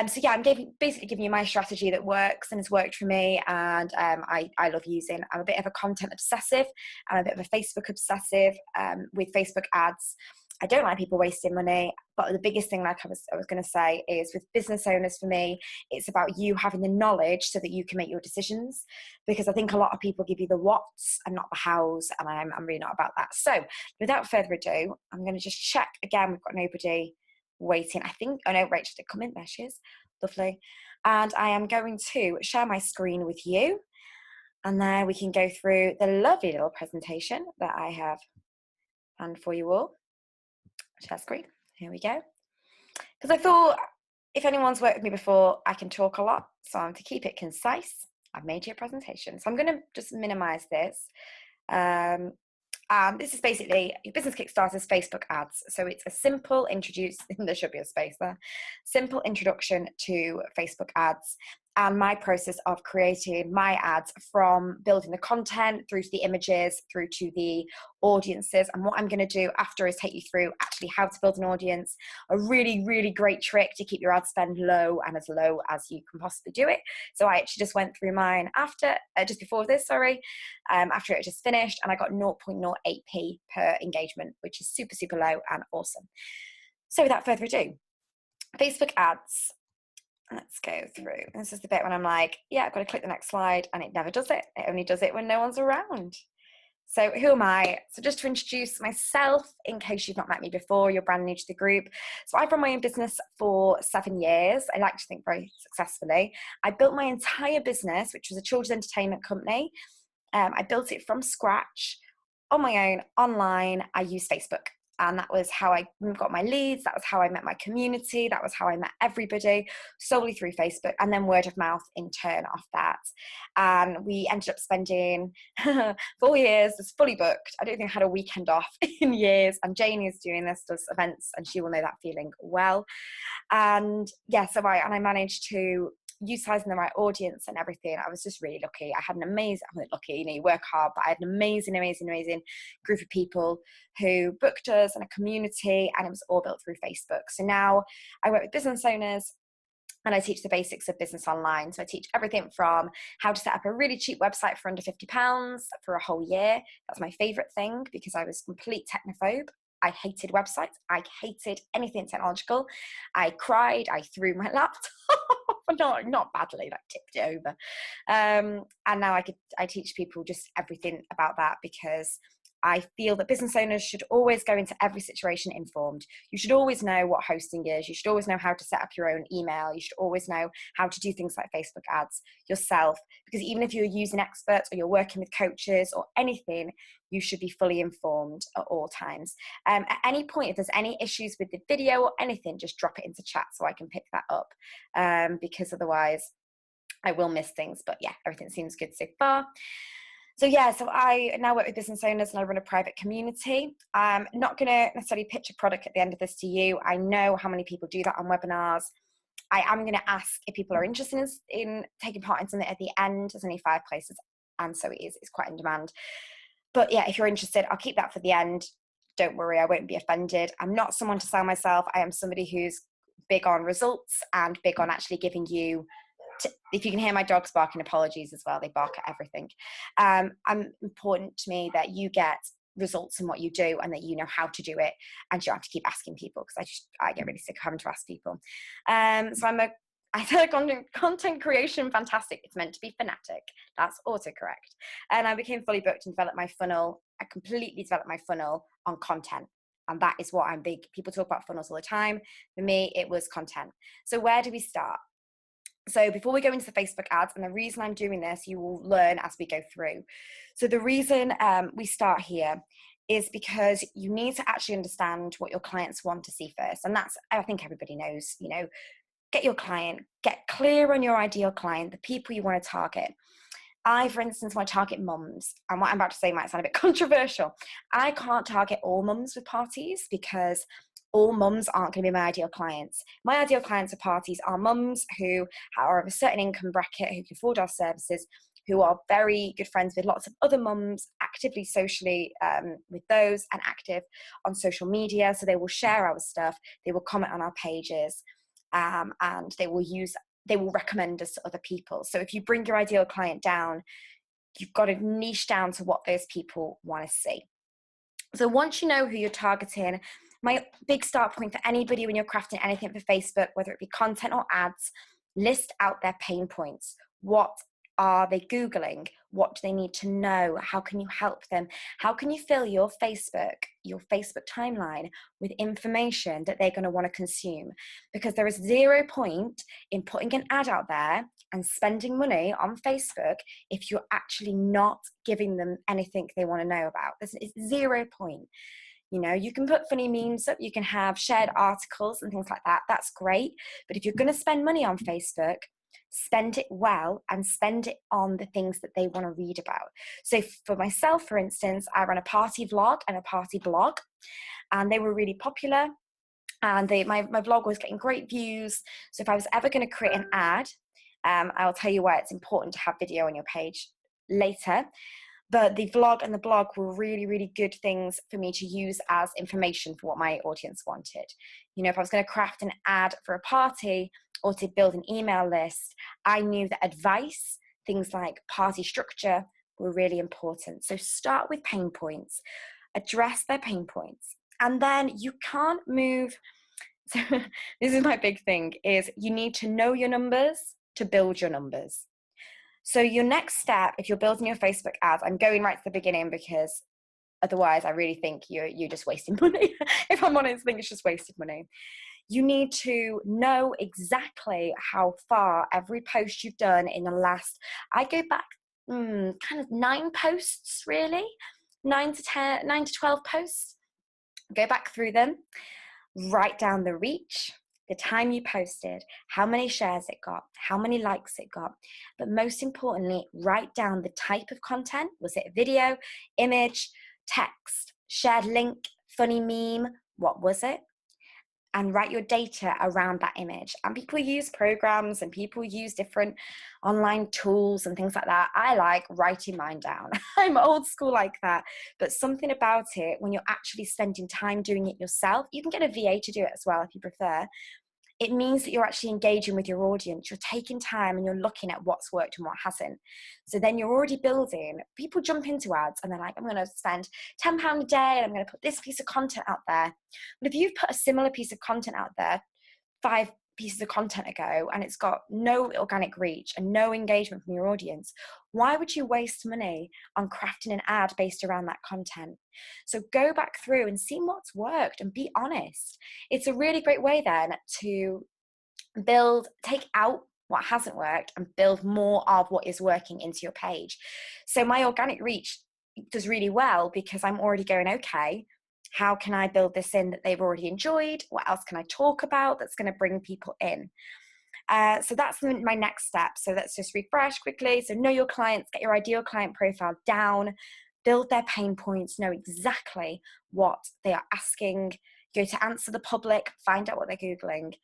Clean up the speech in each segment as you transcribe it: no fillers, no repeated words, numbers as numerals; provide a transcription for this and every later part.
So yeah, I'm basically giving you my strategy that works and has worked for me, and I love using. I'm a bit of a content obsessive and a bit of a Facebook obsessive with Facebook ads. I don't like people wasting money, but the biggest thing, like I was going to say, is with business owners, for me, it's about you having the knowledge so that you can make your decisions. Because I think a lot of people give you the whats and not the hows, and I'm really not about that. So without further ado, I'm going to just check again. We've got nobody waiting. I think, oh no, Rachel did come in. There she is. Lovely. And I am going to share my screen with you, and then we can go through the lovely little presentation that I have planned for you all. Share screen. Here we go. Because I thought, if anyone's worked with me before, I can talk a lot. So I'm to keep it concise. I've made you a presentation. So I'm going to just minimize this. This is basically your business Kickstarter's Facebook ads. So it's a simple there should be a space there, simple introduction to Facebook ads and my process of creating my ads, from building the content through to the images, through to the audiences. And what I'm going to do after is take you through actually how to build an audience, a really, really great trick to keep your ad spend low and as low as you can possibly do it. So I actually just went through mine just before this, after it just finished, and I got 0.08p per engagement, which is super, super low and awesome. So without further ado, Facebook ads. Let's go through. This is the bit when I'm like, yeah, I've got to click the next slide, and it never does it. It only does it when no one's around. So who am I? So just to introduce myself, in case you've not met me before, you're brand new to the group. So I've run my own business for 7 years. I like to think very successfully. I built my entire business, which was a children's entertainment company. I built it from scratch on my own, online. I use Facebook. And that was how I got my leads. That was how I met my community. That was how I met everybody, solely through Facebook, and then word of mouth in turn off that. And we ended up spending 4 years, was fully booked. I don't think I had a weekend off in years. And Janie is doing this, does events, and she will know that feeling well. And yeah, I managed to, utilizing the right audience and everything, I was just really lucky. I had an amazing, you work hard, but I had an amazing group of people who booked us and a community, and it was all built through Facebook. So now I work with business owners and I teach the basics of business online. So I teach everything from how to set up a really cheap website for under £50 for a whole year. That's my favorite thing, because I was complete technophobe. I hated websites. I hated anything technological. I cried. I threw my laptop. Not badly, like tipped it over. And now I teach people just everything about that, because I feel that business owners should always go into every situation informed. You should always know what hosting is. You should always know how to set up your own email. You should always know how to do things like Facebook ads yourself, because even if you're using experts or you're working with coaches or anything, you should be fully informed at all times. At any point, if there's any issues with the video or anything, just drop it into chat so I can pick that up, because otherwise I will miss things. But yeah, everything seems good so far. So I now work with business owners and I run a private community. I'm not going to necessarily pitch a product at the end of this to you. I know how many people do that on webinars. I am going to ask if people are interested in taking part in something at the end. There's only 5 places, and so it's quite in demand. But yeah, if you're interested, I'll keep that for the end. Don't worry, I won't be offended. I'm not someone to sell myself. I am somebody who's big on results and big on actually giving you, if you can hear my dogs barking, apologies as well, they bark at everything. Important to me that you get results in what you do and that you know how to do it, and you don't have to keep asking people, because I get really sick of having to ask people. So I said content creation, fantastic. It's meant to be phonetic. That's autocorrect. And I became fully booked and developed my funnel. I completely developed my funnel on content. And that is what I'm big. People talk about funnels all the time. For me, it was content. So where do we start? So before we go into the Facebook ads, and the reason I'm doing this, you will learn as we go through. So the reason we start here is because you need to actually understand what your clients want to see first. And that's, I think everybody knows, get your client, get clear on your ideal client, the people you want to target. I, for instance, want to target mums, and what I'm about to say might sound a bit controversial. I can't target all mums with parties, because all mums aren't going to be my ideal clients. My ideal clients of parties are mums who are of a certain income bracket, who can afford our services, who are very good friends with lots of other mums, actively socially with those, and active on social media. So they will share our stuff, they will comment on our pages. and they will recommend us to other people. So if you bring your ideal client down, you've got to niche down to what those people want to see. So once you know who you're targeting, my big start point for anybody when you're crafting anything for Facebook, whether it be content or ads, list out their pain points. What are they Googling? What do they need to know? How can you help them? How can you fill your Facebook timeline with information that they're going to want to consume? Because there is 0 point in putting an ad out there and spending money on Facebook if you're actually not giving them anything they want to know about. It's 0 point. You know, you can put funny memes up, you can have shared articles and things like that. That's great. But if you're going to spend money on Facebook, spend it well and spend it on the things that they want to read about. So for myself, for instance, I ran a party vlog and a party blog, and they were really popular. And my vlog was getting great views. So if I was ever going to create an ad, I'll tell you why it's important to have video on your page later. But the vlog and the blog were really, really good things for me to use as information for what my audience wanted. You know, if I was going to craft an ad for a party or to build an email list, I knew that advice, things like party structure, were really important. So start with pain points, address their pain points, and then you can't move. So this is my big thing, is you need to know your numbers to build your numbers. So your next step, if you're building your Facebook ads, I'm going right to the beginning because otherwise I really think you're just wasting money. If I'm honest, I think it's just wasted money. You need to know exactly how far every post you've done in the last, I go back kind of 9 posts really, 9 to 12 posts. Go back through them, write down the reach, the time you posted, how many shares it got, how many likes it got. But most importantly, write down the type of content. Was it a video, image, text, shared link, funny meme? What was it? And write your data around that image. And people use programs and people use different online tools and things like that. I like writing mine down. I'm old school like that. But something about it, when you're actually spending time doing it yourself, you can get a VA to do it as well if you prefer. It means that you're actually engaging with your audience. You're taking time and you're looking at what's worked and what hasn't. So then you're already building. People jump into ads and they're like, I'm going to spend £10 a day and I'm going to put this piece of content out there. But if you've put a similar piece of content out there 5 pieces of content ago and it's got no organic reach and no engagement from your audience, why would you waste money on crafting an ad based around that content? So go back through and see what's worked and be honest. It's a really great way then to take out what hasn't worked and build more of what is working into your page. So my organic reach does really well because I'm already going, okay, how can I build this in that they've already enjoyed? What else can I talk about that's going to bring people in? So that's my next step. So let's just refresh quickly. So know your clients, get your ideal client profile down, build their pain points, know exactly what they are asking, go to answer the public, find out what they're Googling,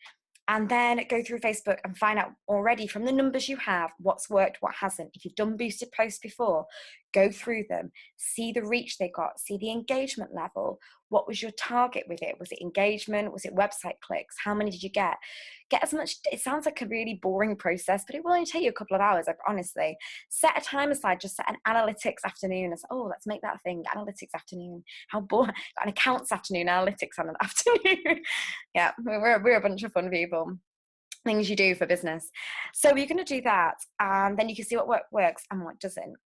and then go through Facebook and find out already from the numbers you have what's worked, what hasn't. If you've done boosted posts before, go through them, see the reach they got, see the engagement level. What was your target with it? Was it engagement? Was it website clicks? How many did you get? Get as much. It sounds like a really boring process, but it will only take you a couple of hours, honestly. Set a time aside, just set an analytics afternoon. And say, oh, let's make that a thing. Analytics afternoon. How boring. Got an accounts afternoon, analytics on an afternoon. Yeah, we're a bunch of fun people. Things you do for business. So you're going to do that, and then you can see what works and what doesn't.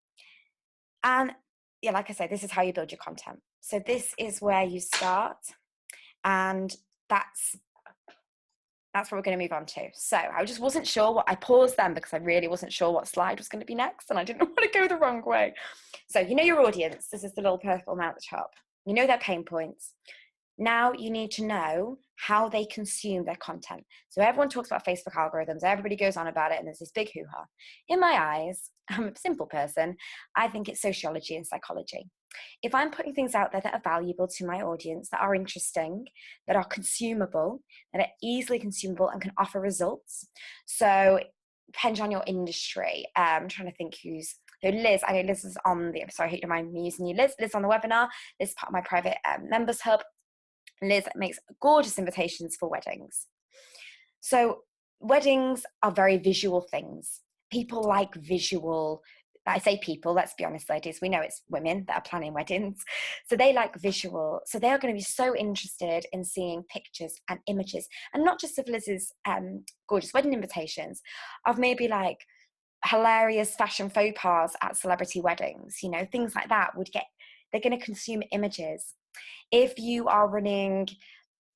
And yeah, like I said, this is how you build your content. So this is where you start, and that's what we're going to move on to. So I just wasn't sure I paused then because I really wasn't sure what slide was going to be next, and I didn't want to go the wrong way. So you know your audience. This is the little purple one at the top. You know their pain points. Now you need to know how they consume their content. So everyone talks about Facebook algorithms. Everybody goes on about it, and there's this big hoo-ha. In my eyes, I'm a simple person. I think it's sociology and psychology. If I'm putting things out there that are valuable to my audience, that are interesting, that are consumable, that are easily consumable and can offer results. So depends on your industry. I'm trying to think who's... So Liz, I know Liz is on the... Sorry, I hate to remind me using you, Liz. Liz on the webinar. Liz is part of my private members hub. Liz makes gorgeous invitations for weddings. So weddings are very visual things. People like visual. I say people, let's be honest, ladies, we know it's women that are planning weddings. So they like visual. So they are going to be so interested in seeing pictures and images, and not just of Liz's gorgeous wedding invitations, of maybe like hilarious fashion faux pas at celebrity weddings, you know, things like that they're going to consume images. If you are running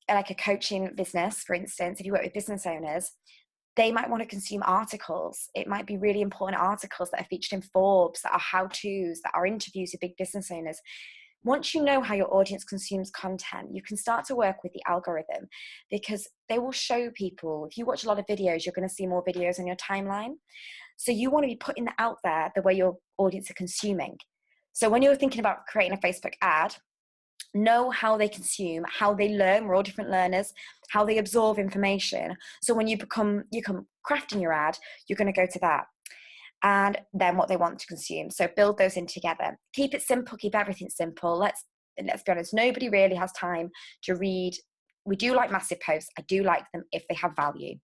like a coaching business, for instance, if you work with business owners, they might want to consume articles. It might be really important articles that are featured in Forbes, that are how-tos, that are interviews with big business owners. Once you know how your audience consumes content, you can start to work with the algorithm, because they will show people, if you watch a lot of videos, you're going to see more videos on your timeline. So you want to be putting that out there the way your audience are consuming. So when you're thinking about creating a Facebook ad, know how they consume, how they learn. We're all different learners, how they absorb information. So when you come crafting your ad, you're going to go to that. And then what they want to consume. So build those in together. Keep it simple, keep everything simple. Let's be honest, nobody really has time to read. We do like massive posts. I do like them if they have value,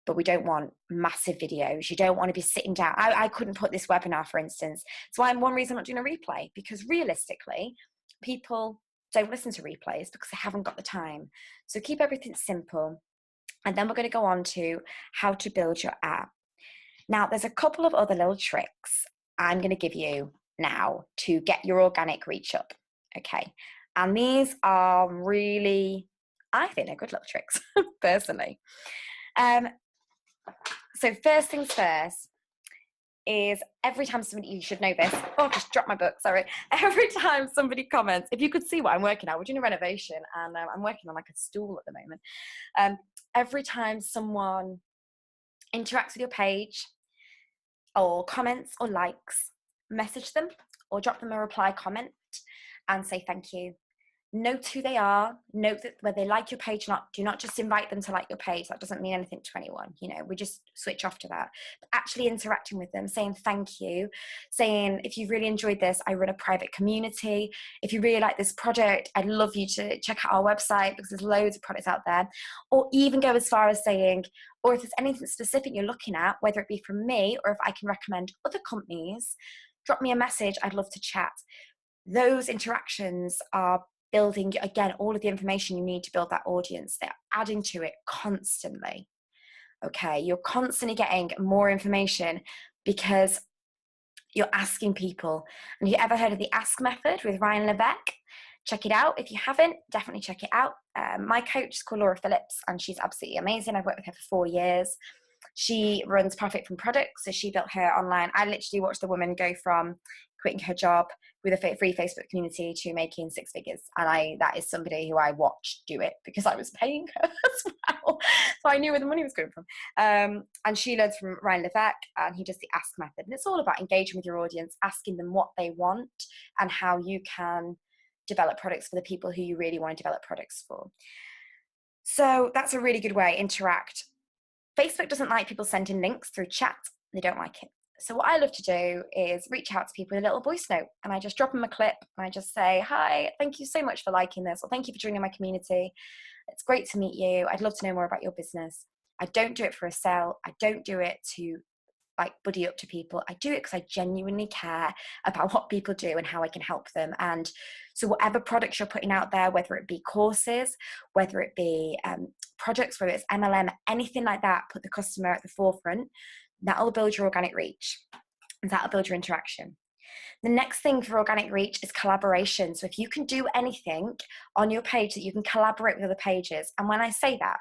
but we don't want massive videos. You don't want to be sitting down. I couldn't put this webinar, for instance. So one reason I'm not doing a replay, because realistically, people don't listen to replays because they haven't got the time. So keep everything simple. And then we're going to go on to how to build your app. Now, there's a couple of other little tricks I'm going to give you now to get your organic reach up. Okay. And these are really, I think they're good little tricks, personally. So first things first is every time somebody, you should know this, oh, just dropped my book, sorry. Every time somebody comments, if you could see what I'm working on, we're doing a renovation and I'm working on like a stool at the moment. Every time someone interacts with your page or comments or likes, message them or drop them a reply comment and say thank you. Note who they are, note that whether they like your page or not. Do not just invite them to like your page. That doesn't mean anything to anyone. You know, we just switch off to that. But actually interacting with them, saying thank you, saying, if you've really enjoyed this, I run a private community. If you really like this project, I'd love you to check out our website because there's loads of products out there. Or even go as far as saying, or if there's anything specific you're looking at, whether it be from me or if I can recommend other companies, drop me a message. I'd love to chat. Those interactions are building, again, all of the information you need to build that audience. They're adding to it constantly. Okay, you're constantly getting more information because you're asking people. And have you ever heard of the Ask Method with Ryan Levesque? Check it out. If you haven't, definitely check it out. My coach is called Laura Phillips and she's absolutely amazing. I've worked with her for 4 years. She runs Profit from Products. So she built her online. I literally watched the woman go from quitting her job with a free Facebook community to making 6 figures. And that is somebody who I watched do it because I was paying her as well. So I knew where the money was coming from. And she learns from Ryan Levesque and he does the Ask Method. And it's all about engaging with your audience, asking them what they want and how you can develop products for the people who you really want to develop products for. So that's a really good way to interact. Facebook doesn't like people sending links through chat. They don't like it. So what I love to do is reach out to people with a little voice note and I just drop them a clip and I just say, hi, thank you so much for liking this, or thank you for joining my community. It's great to meet you. I'd love to know more about your business. I don't do it for a sale. I don't do it to like buddy up to people. I do it because I genuinely care about what people do and how I can help them. And so whatever products you're putting out there, whether it be courses, whether it be projects, whether it's MLM, anything like that, put the customer at the forefront. That'll build your organic reach. That'll build your interaction. The next thing for organic reach is collaboration. So if you can do anything on your page that you can collaborate with other pages, and when I say that,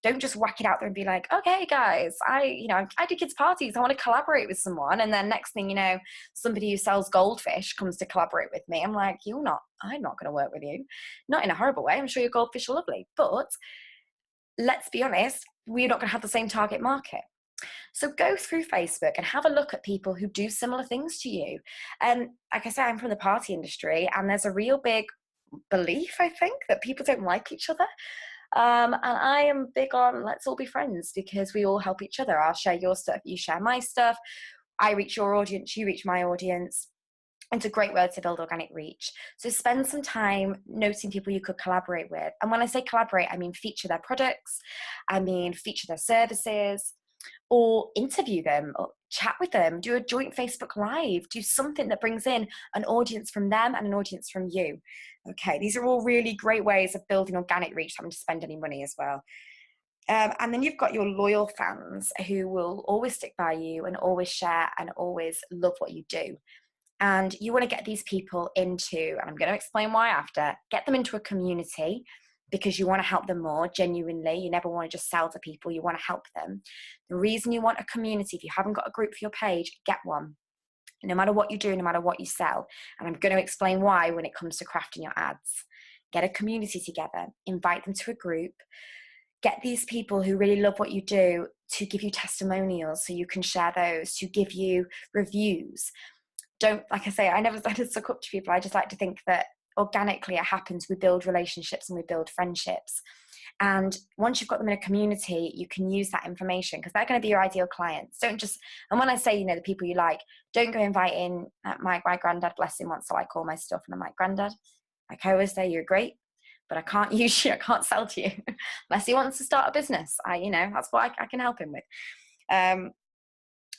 don't just whack it out there and be like, okay, guys, I do kids' parties. I want to collaborate with someone. And then next thing you know, somebody who sells goldfish comes to collaborate with me. I'm like, I'm not going to work with you. Not in a horrible way. I'm sure your goldfish are lovely. But let's be honest, we're not going to have the same target market. So go through Facebook and have a look at people who do similar things to you. And like I said, I'm from the party industry and there's a real big belief, I think, that people don't like each other. And I am big on let's all be friends because we all help each other. I'll share your stuff, you share my stuff. I reach your audience, you reach my audience. It's a great word to build organic reach. So spend some time noting people you could collaborate with. And when I say collaborate, I mean feature their products, I mean feature their services, or interview them, or chat with them, do a joint Facebook Live, do something that brings in an audience from them and an audience from you. Okay, these are all really great ways of building organic reach, having to spend any money as well. And then you've got your loyal fans who will always stick by you and always share and always love what you do. And you want to get these people into, and I'm going to explain why after, get them into a community because you want to help them more genuinely. You never want to just sell to people, you want to help them. The reason you want a community, if you haven't got a group for your page, get one. No matter what you do, no matter what you sell. And I'm going to explain why when it comes to crafting your ads. Get a community together, invite them to a group, get these people who really love what you do to give you testimonials so you can share those, to give you reviews. Don't, like I say, I never suck up to people. I just like to think that organically it happens. We build relationships and we build friendships. And once you've got them in a community, you can use that information because they're going to be your ideal clients. Don't just, and when I say, the people you like, don't go inviting, my granddad, bless him, wants to like all my stuff. And I'm like, Granddad, like I always say, you're great, but I can't use you, I can't sell to you unless he wants to start a business. That's what I can help him with.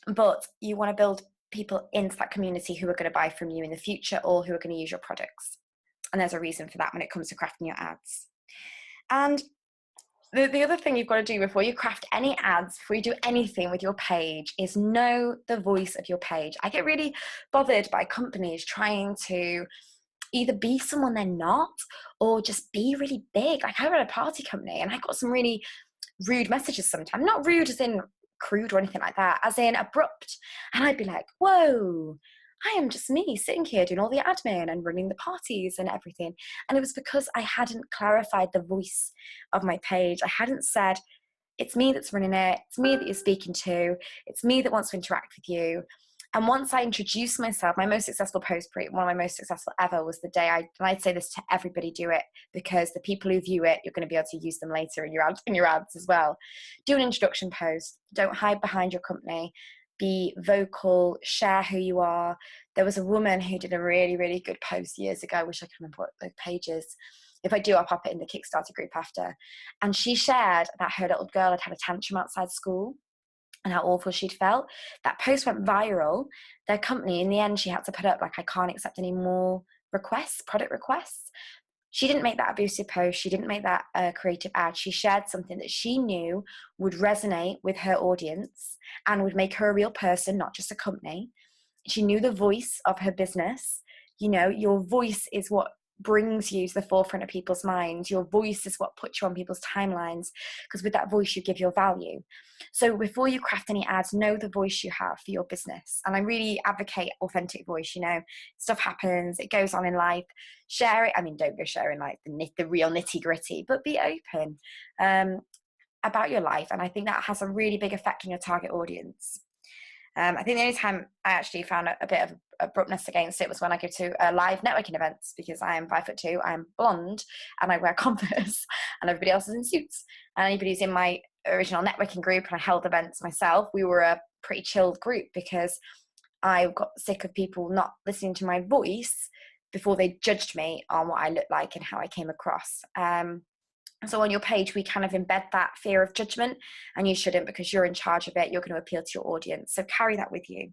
But you want to build people into that community who are going to buy from you in the future or who are going to use your products. And there's a reason for that when it comes to crafting your ads. And the other thing you've got to do before you craft any ads, before you do anything with your page, is know the voice of your page. I get really bothered by companies trying to either be someone they're not or just be really big. Like I run a party company and I got some really rude messages sometimes. Not rude as in crude or anything like that, as in abrupt. And I'd be like, whoa, I am just me sitting here doing all the admin and running the parties and everything. And it was because I hadn't clarified the voice of my page. I hadn't said, it's me that's running it. It's me that you're speaking to. It's me that wants to interact with you. And once I introduced myself, my most successful post, one of my most successful ever, was the day and I'd say this to everybody, do it, because the people who view it, you're going to be able to use them later in your ads as well. Do an introduction post. Don't hide behind your company. Be vocal, share who you are. There was a woman who did a really, really good post years ago. I wish I could remember what the page is. If I do, I'll pop it in the Kickstarter group after. And she shared that her little girl had had a tantrum outside school and how awful she'd felt. That post went viral. Their company, in the end, she had to put up, like, I can't accept any more product requests. She didn't make that abusive post. She didn't make that creative ad. She shared something that she knew would resonate with her audience and would make her a real person, not just a company. She knew the voice of her business. Your voice is what brings you to the forefront of people's minds. Your voice is what puts you on people's timelines, because with that voice you give your value. So before you craft any ads, know the voice you have for your business. And I really advocate authentic voice. Stuff happens, it goes on in life. Share it. I mean, don't go sharing like the real nitty gritty, but be open about your life. And I think that has a really big effect on your target audience. I think the only time I actually found a bit of abruptness against it was when I go to live networking events, because I am 5'2", I am blonde, and I wear Converse, and everybody else is in suits. And anybody who's in my original networking group, and I held events myself, we were a pretty chilled group because I got sick of people not listening to my voice before they judged me on what I looked like and how I came across. So on your page, we kind of embed that fear of judgment, and you shouldn't, because you're in charge of it. You're going to appeal to your audience. So carry that with you.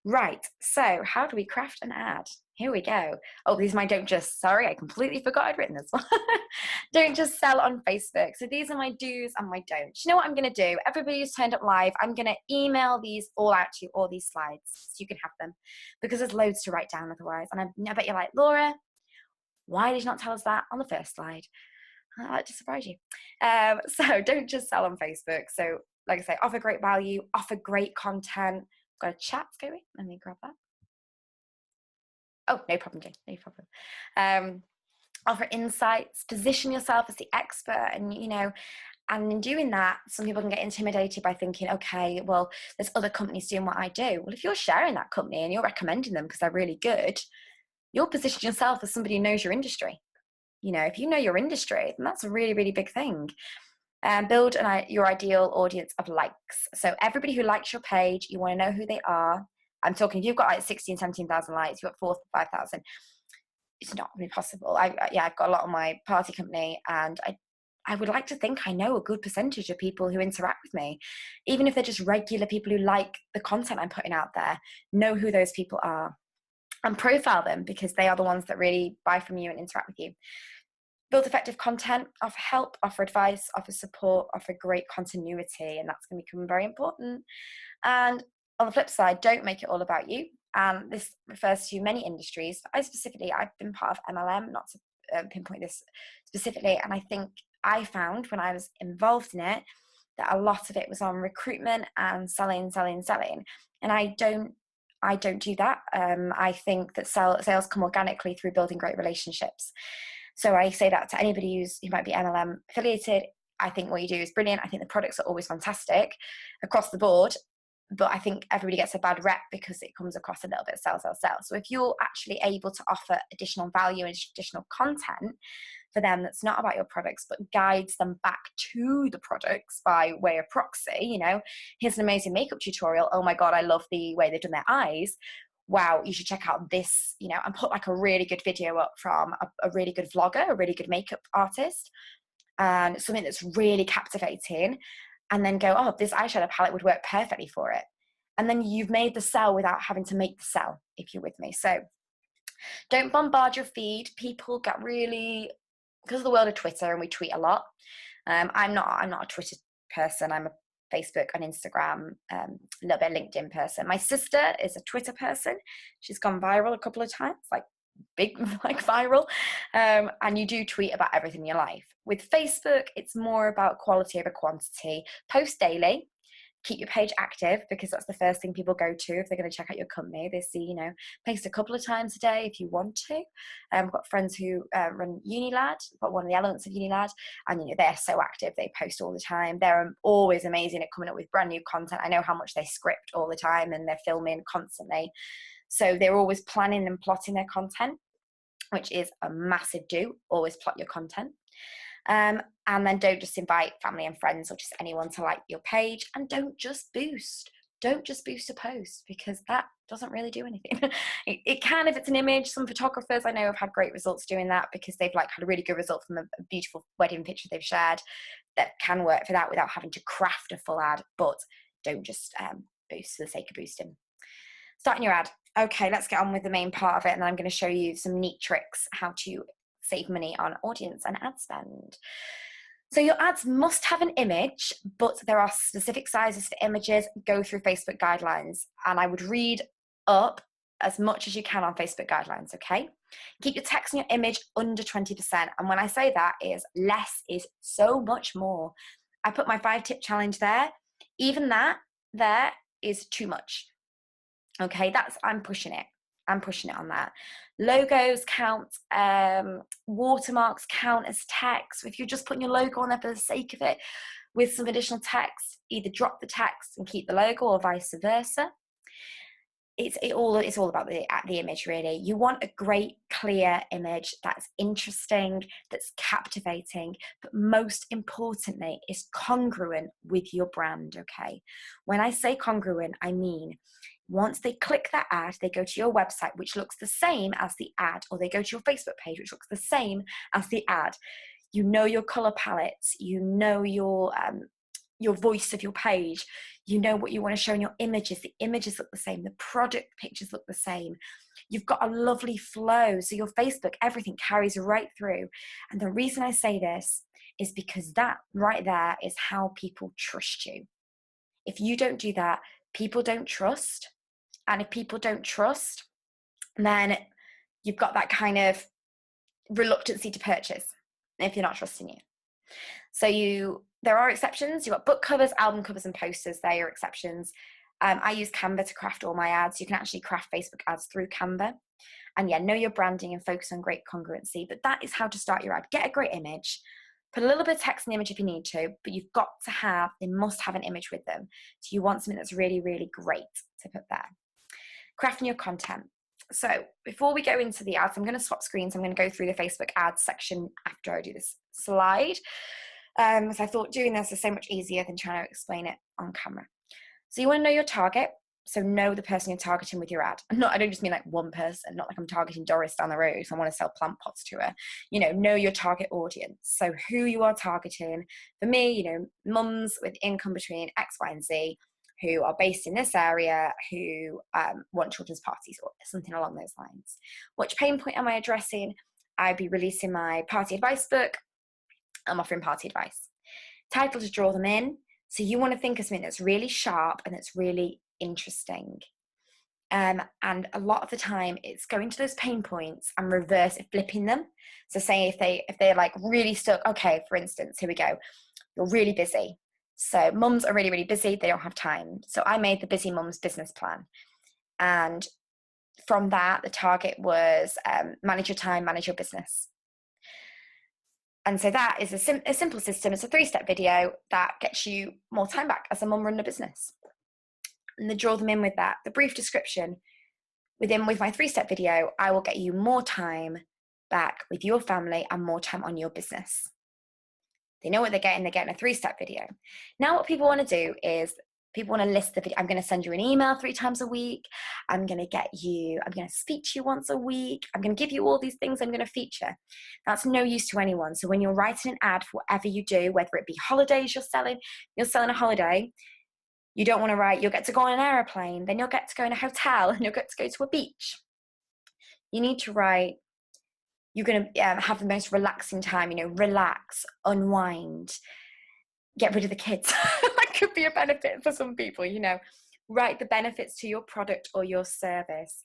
Right. So how do we craft an ad? Here we go. Oh, these are my I completely forgot I'd written this one. Don't just sell on Facebook. So these are my do's and my don'ts. You know what I'm going to do? Everybody who's turned up live, I'm going to email these all out to you, all these slides, so you can have them, because there's loads to write down otherwise. And I bet you're like, Laura, why did you not tell us that on the first slide? I'd like to surprise you. So don't just sell on Facebook. So like I say, offer great value, offer great content. Got a chat going. Let me grab that. Oh, no problem, Jane. No problem. Offer insights, position yourself as the expert, and and in doing that, some people can get intimidated by thinking, okay, well, there's other companies doing what I do. Well, if you're sharing that company and you're recommending them because they're really good, you'll position yourself as somebody who knows your industry. If you know your industry, then that's a really, really big thing. Build your ideal audience of likes. So everybody who likes your page, you want to know who they are. I'm talking, if you've got like 16, 17,000 likes, you've got 4,000, 5,000, it's not really possible. I've got a lot on my party company, and I would like to think I know a good percentage of people who interact with me, even if they're just regular people who like the content I'm putting out there, know who those people are and profile them, because they are the ones that really buy from you and interact with you. Build effective content, offer help, offer advice, offer support, offer great continuity, and that's going to become very important. And on the flip side, don't make it all about you. And this refers to many industries. I've been part of MLM, not to pinpoint this specifically. And I think I found when I was involved in it that a lot of it was on recruitment and selling. And I don't do that. I think that sales come organically through building great relationships. So I say that to anybody who might be MLM affiliated. I think what you do is brilliant. I think the products are always fantastic across the board. But I think everybody gets a bad rep because it comes across a little bit sell. So if you're actually able to offer additional value and additional content for them that's not about your products, but guides them back to the products by way of proxy, here's an amazing makeup tutorial. Oh my God, I love the way they've done their eyes. Wow, you should check out this, and put like a really good video up from a really good vlogger, a really good makeup artist, and something that's really captivating. And then go, oh, this eyeshadow palette would work perfectly for it. And then you've made the sell without having to make the sell, if you're with me. So don't bombard your feed. People get really, because of the world of Twitter, and we tweet a lot. I'm not a Twitter person. I'm a Facebook and Instagram, a little bit of LinkedIn person. My sister is a Twitter person. She's gone viral a couple of times, like big, like viral. And you do tweet about everything in your life. With Facebook, it's more about quality over quantity. Post daily, keep your page active, because that's the first thing people go to if they're going to check out your company. They see, post a couple of times a day if you want to. I've got friends who run Unilad, got one of the elements of Unilad, and they're so active. They post all the time. They're always amazing at coming up with brand new content. I know how much they script all the time, and they're filming constantly. So they're always planning and plotting their content, which is a massive do. Always plot your content. And then don't just invite family and friends or just anyone to like your page, and don't just boost a post, because that doesn't really do anything. It can if it's an image. Some photographers I know have had great results doing that, because they've had a really good result from a beautiful wedding picture they've shared. That can work for that without having to craft a full ad, but don't just boost for the sake of boosting. Starting your ad. Okay, let's get on with the main part of it, and then I'm going to show you some neat tricks how to save money on audience and ad spend. So your ads must have an image, but there are specific sizes for images. Go through Facebook guidelines, and I would read up as much as you can on Facebook guidelines, okay? Keep your text and your image under 20%. And when I say that, is less is so much more. I put my 5-tip challenge there. Even that there is too much. Okay, I'm pushing it on that. Logos count, watermarks count as text. If you're just putting your logo on there for the sake of it with some additional text, either drop the text and keep the logo, or vice versa. It's all about the image, really. You want a great, clear image that's interesting, that's captivating, but most importantly, is congruent with your brand, okay? When I say congruent, I mean once they click that ad, they go to your website, which looks the same as the ad, or they go to your Facebook page, which looks the same as the ad. You know your color palettes, you know your voice of your page, you know what you want to show in your images. The images look the same, the product pictures look the same. You've got a lovely flow. So your Facebook, everything carries right through. And the reason I say this is because that right there is how people trust you. If you don't do that, people don't trust. And if people don't trust, then you've got that kind of reluctancy to purchase if you're not trusting you. So there are exceptions. You've got book covers, album covers, and posters. They're your exceptions. I use Canva to craft all my ads. You can actually craft Facebook ads through Canva. And know your branding and focus on great congruency. But that is how to start your ad. Get a great image. Put a little bit of text in the image if you need to, but they must have an image with them. So you want something that's really, really great to put there. Crafting your content. So before we go into the ads, I'm going to swap screens. I'm going to go through the Facebook ads section after I do this slide. So I thought doing this is so much easier than trying to explain it on camera. So you want to know your target. So know the person you're targeting with your ad. I don't just mean like one person, not like I'm targeting Doris down the road so I want to sell plant pots to her. Know your target audience. So who you are targeting. For me, mums with income between X, Y, and Z who are based in this area who want children's parties or something along those lines. Which pain point am I addressing? I'd be releasing my party advice book. I'm offering party advice. Title to draw them in. So you want to think of something that's really sharp and that's really interesting. And a lot of the time it's going to those pain points and reverse flipping them. So say if they're like really stuck, okay, for instance, here we go. You're really busy. So mums are really, really busy. They don't have time. So I made the Busy Mums business plan. And from that, the target was manage your time, manage your business. And so that is a simple system. It's a 3-step video that gets you more time back as a mum running a business. And then draw them in with that. The brief description, with my 3-step video, I will get you more time back with your family and more time on your business. They know what they're getting a 3-step video. Now what people want to do is people want to list the video. I'm going to send you an email 3 times a week. I'm going to speak to you once a week. I'm going to give you all these things I'm going to feature. That's no use to anyone. So when you're writing an ad for whatever you do, whether it be holidays you're selling a holiday, you don't want to write, you'll get to go on an aeroplane, then you'll get to go in a hotel, and you'll get to go to a beach. You need to write, you're going to have the most relaxing time, relax, unwind, get rid of the kids. That could be a benefit for some people, write the benefits to your product or your service.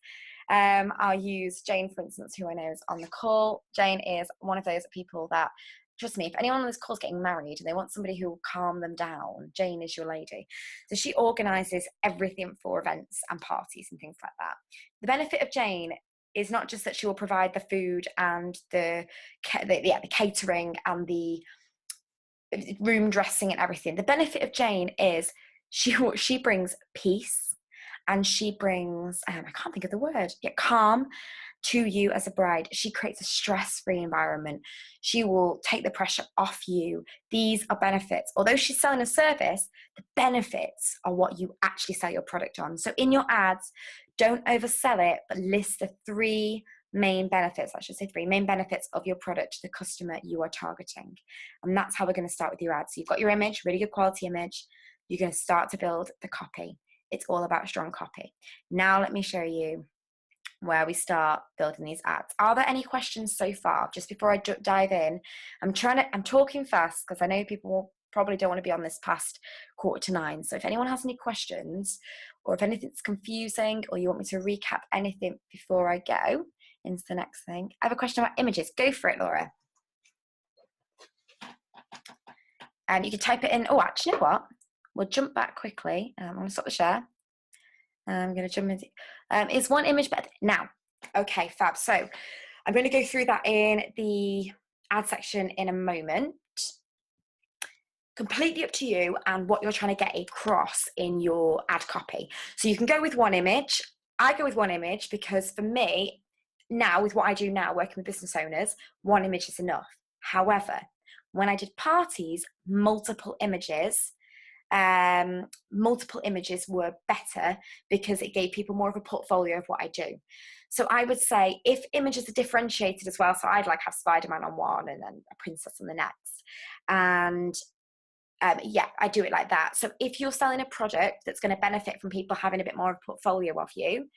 I'll use Jane, for instance, who I know is on the call. Jane is one of those people that, trust me, if anyone on this call is getting married and they want somebody who will calm them down, Jane is your lady. So she organises everything for events and parties and things like that. The benefit of Jane is not just that she will provide the food and the catering and the room dressing and everything. The benefit of Jane is she brings peace, and she brings I can't think of the word yet, calm to you as a bride. She creates a stress-free environment. She will take the pressure off you. These are benefits. Although she's selling a service, the benefits are what you actually sell your product on. So in your ads, don't oversell it, but list the 3 main benefits, I should say 3 main benefits of your product to the customer you are targeting. And that's how we're going to start with your ads. So you've got your image, really good quality image. You're going to start to build the copy. It's all about strong copy. Now let me show you where we start building these ads. Are there any questions so far? Just before I dive in, I'm talking fast because I know people probably don't want to be on this past 8:45. So if anyone has any questions, or if anything's confusing, or you want me to recap anything before I go into the next thing. I have a question about images. Go for it, Laura. And you can type it in. Oh, actually, you know what? We'll jump back quickly. I'm going to stop the share. I'm going to jump into, is one image better? Now, okay, fab. So I'm going to go through that in the ad section in a moment. Completely up to you and what you're trying to get across in your ad copy. So you can go with one image. I go with one image because for me, now with what I do now, working with business owners, one image is enough. However, when I did parties, multiple images were better because it gave people more of a portfolio of what I do. So I would say if images are differentiated as well, so I'd like have Spider-Man on one and then a princess on the next. And I do it like that. So if you're selling a product that's going to benefit from people having a bit more of a portfolio of you,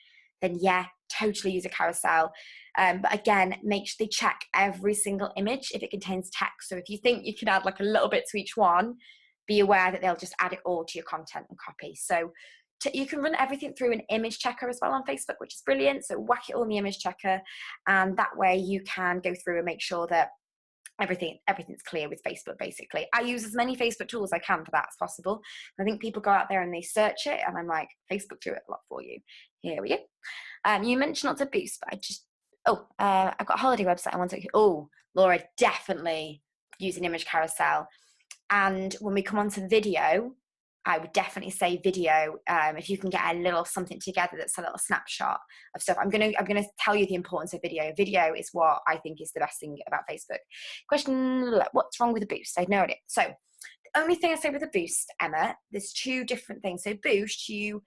then totally use a carousel. But again, make sure they check every single image if it contains text. So if you think you can add like a little bit to each one, be aware that they'll just add it all to your content and copy. So you can run everything through an image checker as well on Facebook, which is brilliant. So whack it all in the image checker, and that way you can go through and make sure that everything's clear with Facebook. Basically, I use as many Facebook tools as I can for that as possible. I think people go out there and they search it, and I'm like, Facebook do it a lot for you. Here we go. You mentioned not to boost, but I've got a holiday website I want to. Oh, Laura, definitely use an image carousel. And when we come on to video, I would definitely say video. If you can get a little something together that's a little snapshot of stuff. I'm gonna tell you the importance of video. Video is what I think is the best thing about Facebook. Question: what's wrong with a boost? I know it. So the only thing I say with a boost, Emma, there's 2 different things. So boost, you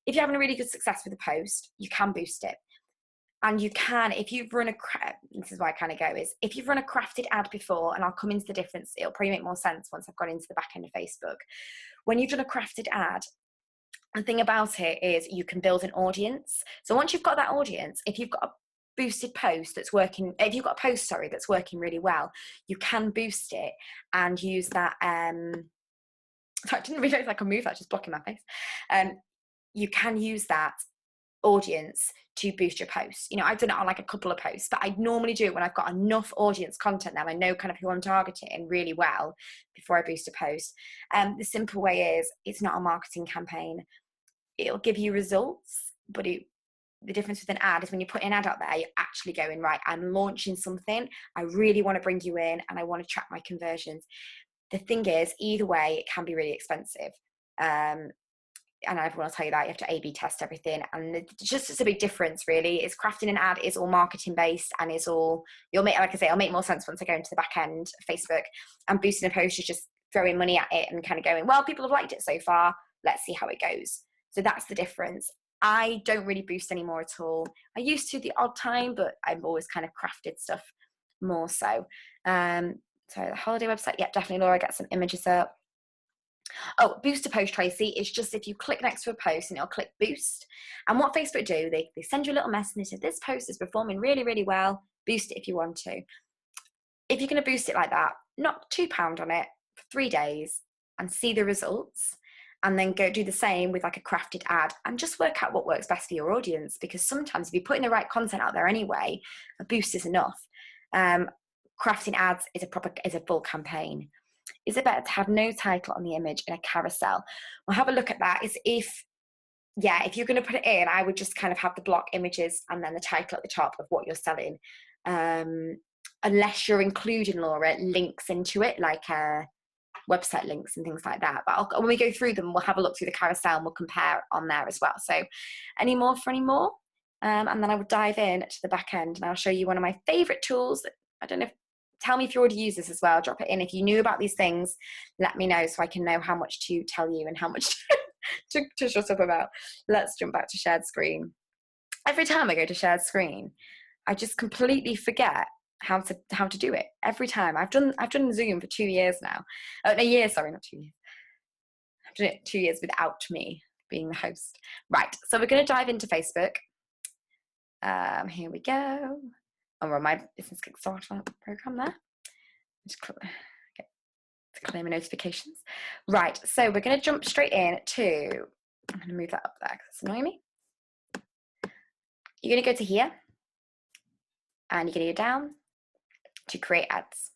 if you're having a really good success with a post, you can boost it. And you can, if you've run this is why I kind of go, is if you've run a crafted ad before, and I'll come into the difference, it'll probably make more sense once I've gone into the back end of Facebook. When you've done a crafted ad, the thing about it is you can build an audience. So once you've got that audience, if you've got a boosted post that's working, if you've got a post, sorry, that's working really well, you can boost it and use that. So I didn't realize I could move that, just blocking my face. You can use that audience to boost your posts. You know, I've done it on like a couple of posts, but I normally do it when I've got enough audience content now. I know kind of who I'm targeting really well before I boost a post. The simple way is it's not a marketing campaign. It'll give you results, but the difference with an ad is when you put an ad out there, you're actually going, right, I'm launching something. I really want to bring you in and I want to track my conversions. The thing is, either way, it can be really expensive. And everyone will tell you that you have to A/B test everything, and it's a big difference really. Is crafting an ad is all marketing based and is all, you'll make, like I say, it'll make more sense once I go into the back end of Facebook. And boosting a post is just throwing money at it and kind of going, well, people have liked it so far, let's see how it goes. So that's the difference. I don't really boost anymore at all. I used to the odd time, but I've always kind of crafted stuff more so. So the holiday website, yeah, definitely, Laura, get some images up. Oh, boost a post, Tracy, is just if you click next to a post and it'll click boost. And what Facebook do, they send you a little message and they say, this post is performing really, really well. Boost it if you want to. If you're going to boost it like that, knock £2 on it for 3 days and see the results. And then go do the same with like a crafted ad and just work out what works best for your audience. Because sometimes if you're putting the right content out there anyway, a boost is enough. Crafting ads is a full campaign. Is it better to have no title on the image in a carousel? We'll have a look at that. If you're going to put it in, I would just kind of have the block images and then the title at the top of what you're selling. Unless you're including, Laura, links into it, like website links and things like that. But when we go through them, we'll have a look through the carousel and we'll compare on there as well. So any more for any more? And then I would dive in to the back end and I'll show you one of my favorite tools. I don't know if, tell me if you already use this as well. Drop it in. If you knew about these things, let me know so I can know how much to tell you and how much to shut up about. Let's jump back to shared screen. Every time I go to shared screen, I just completely forget how to do it. Every time. I've done Zoom for 2 years now. A year, sorry, not 2 years. I've done it 2 years without me being the host. Right, so we're going to dive into Facebook. Here we go. I'm on my Business Kickstarter program there. Just to claim my notifications. Right, so we're going to jump straight in to, I'm going to move that up there because it's annoying me. You're going to go to here and you're going to go down to create ads.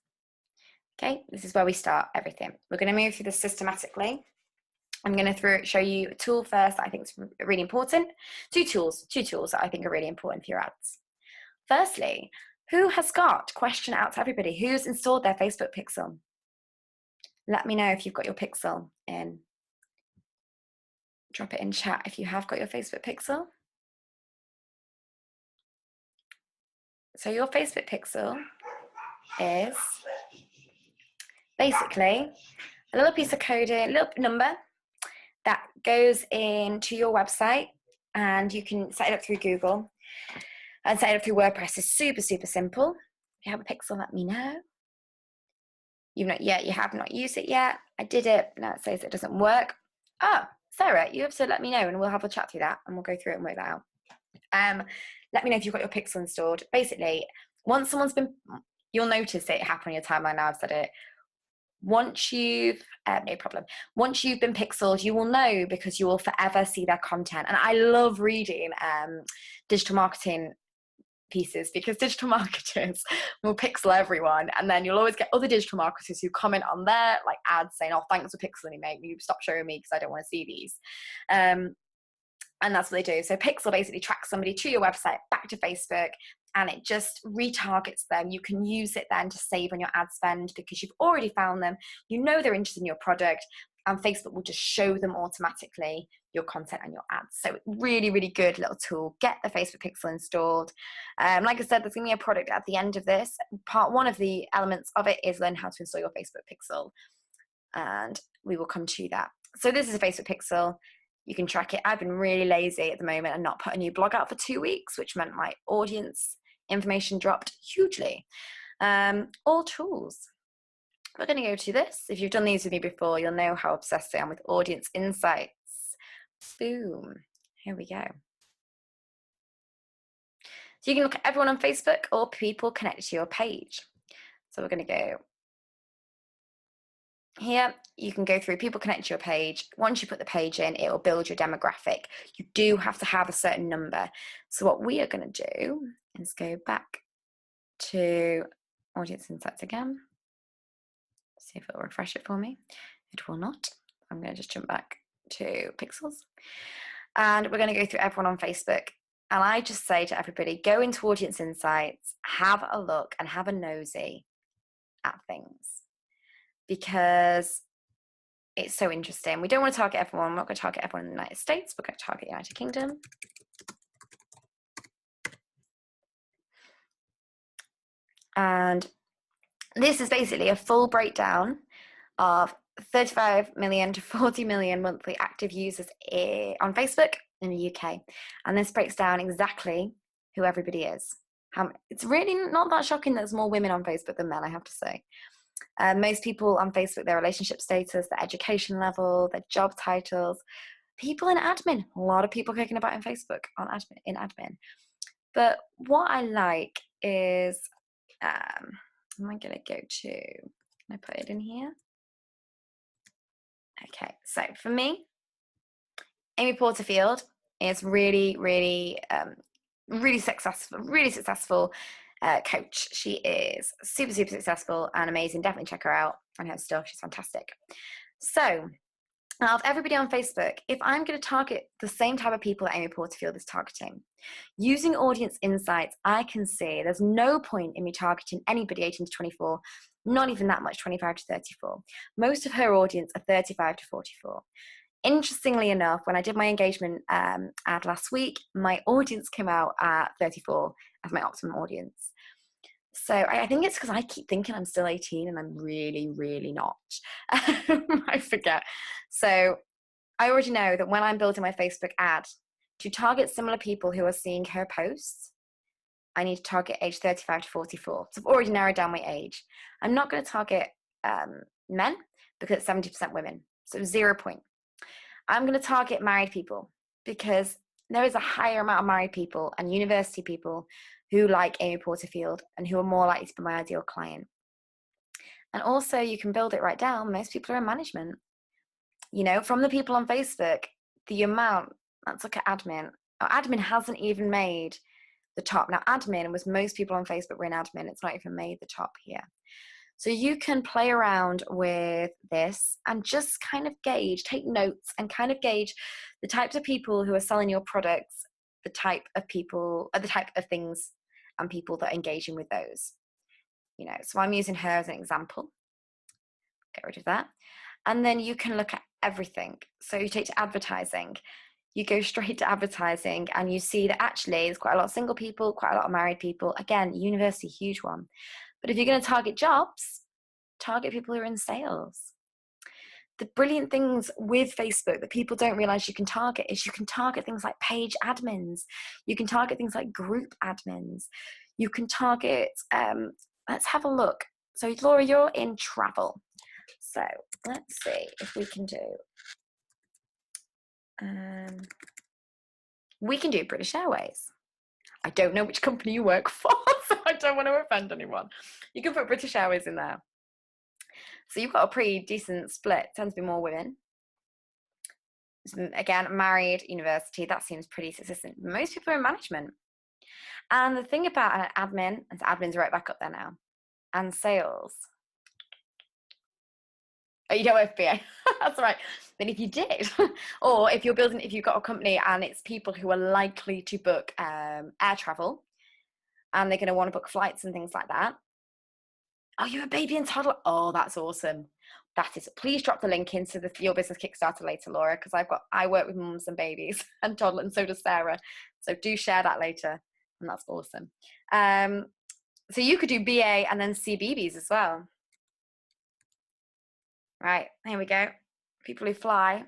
Okay, this is where we start everything. We're going to move through this systematically. I'm going to show you a tool first that I think is really important. Two tools that I think are really important for your ads. Firstly, who has got, question out to everybody, who's installed their Facebook Pixel? Let me know if you've got your Pixel in. Drop it in chat if you have got your Facebook Pixel. So your Facebook Pixel is basically a little piece of coding, a little number that goes into your website, and you can set it up through Google and set it up through WordPress. It's super, super simple. If you have a Pixel, let me know. You have not used it yet. I did it, now it says it doesn't work. Oh, Sarah, you have to let me know and we'll have a chat through that and we'll go through it and work that out. Let me know if you've got your Pixel installed. Basically, once someone's been, you'll notice it happen on your timeline now, I've said it. Once you've, no problem. Once you've been pixeled, you will know because you will forever see their content. And I love reading digital marketing pieces because digital marketers will pixel everyone. And then you'll always get other digital marketers who comment on their like ads saying, oh, thanks for pixeling me, mate. You stop showing me because I don't want to see these. And that's what they do. So Pixel basically tracks somebody to your website, back to Facebook, and it just retargets them. You can use it then to save on your ad spend because you've already found them. You know they're interested in your product, and Facebook will just show them automatically your content and your ads. So really, really good little tool. Get the Facebook Pixel installed. Like I said, there's going to be a product at the end of this. Part one of the elements of it is learn how to install your Facebook Pixel, and we will come to that. So this is a Facebook Pixel. You can track it. I've been really lazy at the moment and not put a new blog out for 2 weeks, which meant my audience information dropped hugely. All tools. We're going to go to this. If you've done these with me before, you'll know how obsessed I am with audience insights. Boom. Here we go. So you can look at everyone on Facebook or people connected to your page. So we're going to go here. You can go through people connected to your page. Once you put the page in, it will build your demographic. You do have to have a certain number. So what we are going to do is go back to audience insights again. See if it will refresh it for me. It will not. I'm going to just jump back to pixels. And we're going to go through everyone on Facebook. And I just say to everybody, go into audience insights, have a look and have a nosy at things, because it's so interesting. We don't want to target everyone. We're not going to target everyone in the United States. We're going to target United Kingdom. And this is basically a full breakdown of 35 million to 40 million monthly active users on Facebook in the UK. And this breaks down exactly who everybody is. It's really not that shocking that there's more women on Facebook than men, I have to say. Most people on Facebook, their relationship status, their education level, their job titles, people in admin. A lot of people kicking about in Facebook in admin. But what I like is, am I going to go to, can I put it in here? Okay, so for me, Amy Porterfield is really successful coach. She is super successful and amazing. Definitely check her out on her stuff. She's fantastic. So out of everybody on Facebook, if I'm going to target the same type of people that Amy Porterfield is targeting, using audience insights, I can see there's no point in me targeting anybody 18 to 24, not even that much, 25 to 34. Most of her audience are 35 to 44. Interestingly enough, when I did my engagement ad last week, my audience came out at 34 as my optimum audience. So I think it's because I keep thinking I'm still 18 and I'm really not. I forget. So I already know that when I'm building my Facebook ad, to target similar people who are seeing her posts, I need to target age 35 to 44. So I've already narrowed down my age. I'm not going to target men because it's 70% women. So 0 point. I'm going to target married people because there is a higher amount of married people and university people who like Amy Porterfield and who are more likely to be my ideal client. And also you can build it right down. Most people are in management. You know, from the people on Facebook, the amount, let's look at admin. Oh, admin hasn't even made the top. Now admin was most people on Facebook were in admin. It's not even made the top here. So you can play around with this and just kind of gauge, take notes and kind of gauge the types of people who are selling your products, the type of people, or the type of things and people that are engaging with those. You know, so I'm using her as an example. Get rid of that. And then you can look at everything. So you take to advertising. You go straight to advertising and you see that actually there's quite a lot of single people, quite a lot of married people. Again, university, huge one. But if you're going to target jobs, target people who are in sales. The brilliant things with Facebook that people don't realize you can target is you can target things like page admins. You can target things like group admins. You can target, let's have a look. So Laura, you're in travel. So let's see if we can do, we can do British Airways. I don't know which company you work for, so I don't want to offend anyone. You can put British Airways in there. So you've got a pretty decent split. Tends to be more women. Again, married, university, that seems pretty consistent. Most people are in management. And the thing about an admin, and so admin's right back up there now, and sales. Oh, you don't FBA. That's right. Then if you did, or if you're building, if you've got a company and it's people who are likely to book air travel, and they're going to want to book flights and things like that. Oh, you're a baby and toddler. Oh, that's awesome. That is. Please drop the link into the Your Business Kickstarter later, Laura, because I work with mums and babies and toddlers, and so does Sarah. So do share that later, and that's awesome. So you could do BA and then CBBS as well. Right, here we go. People who fly.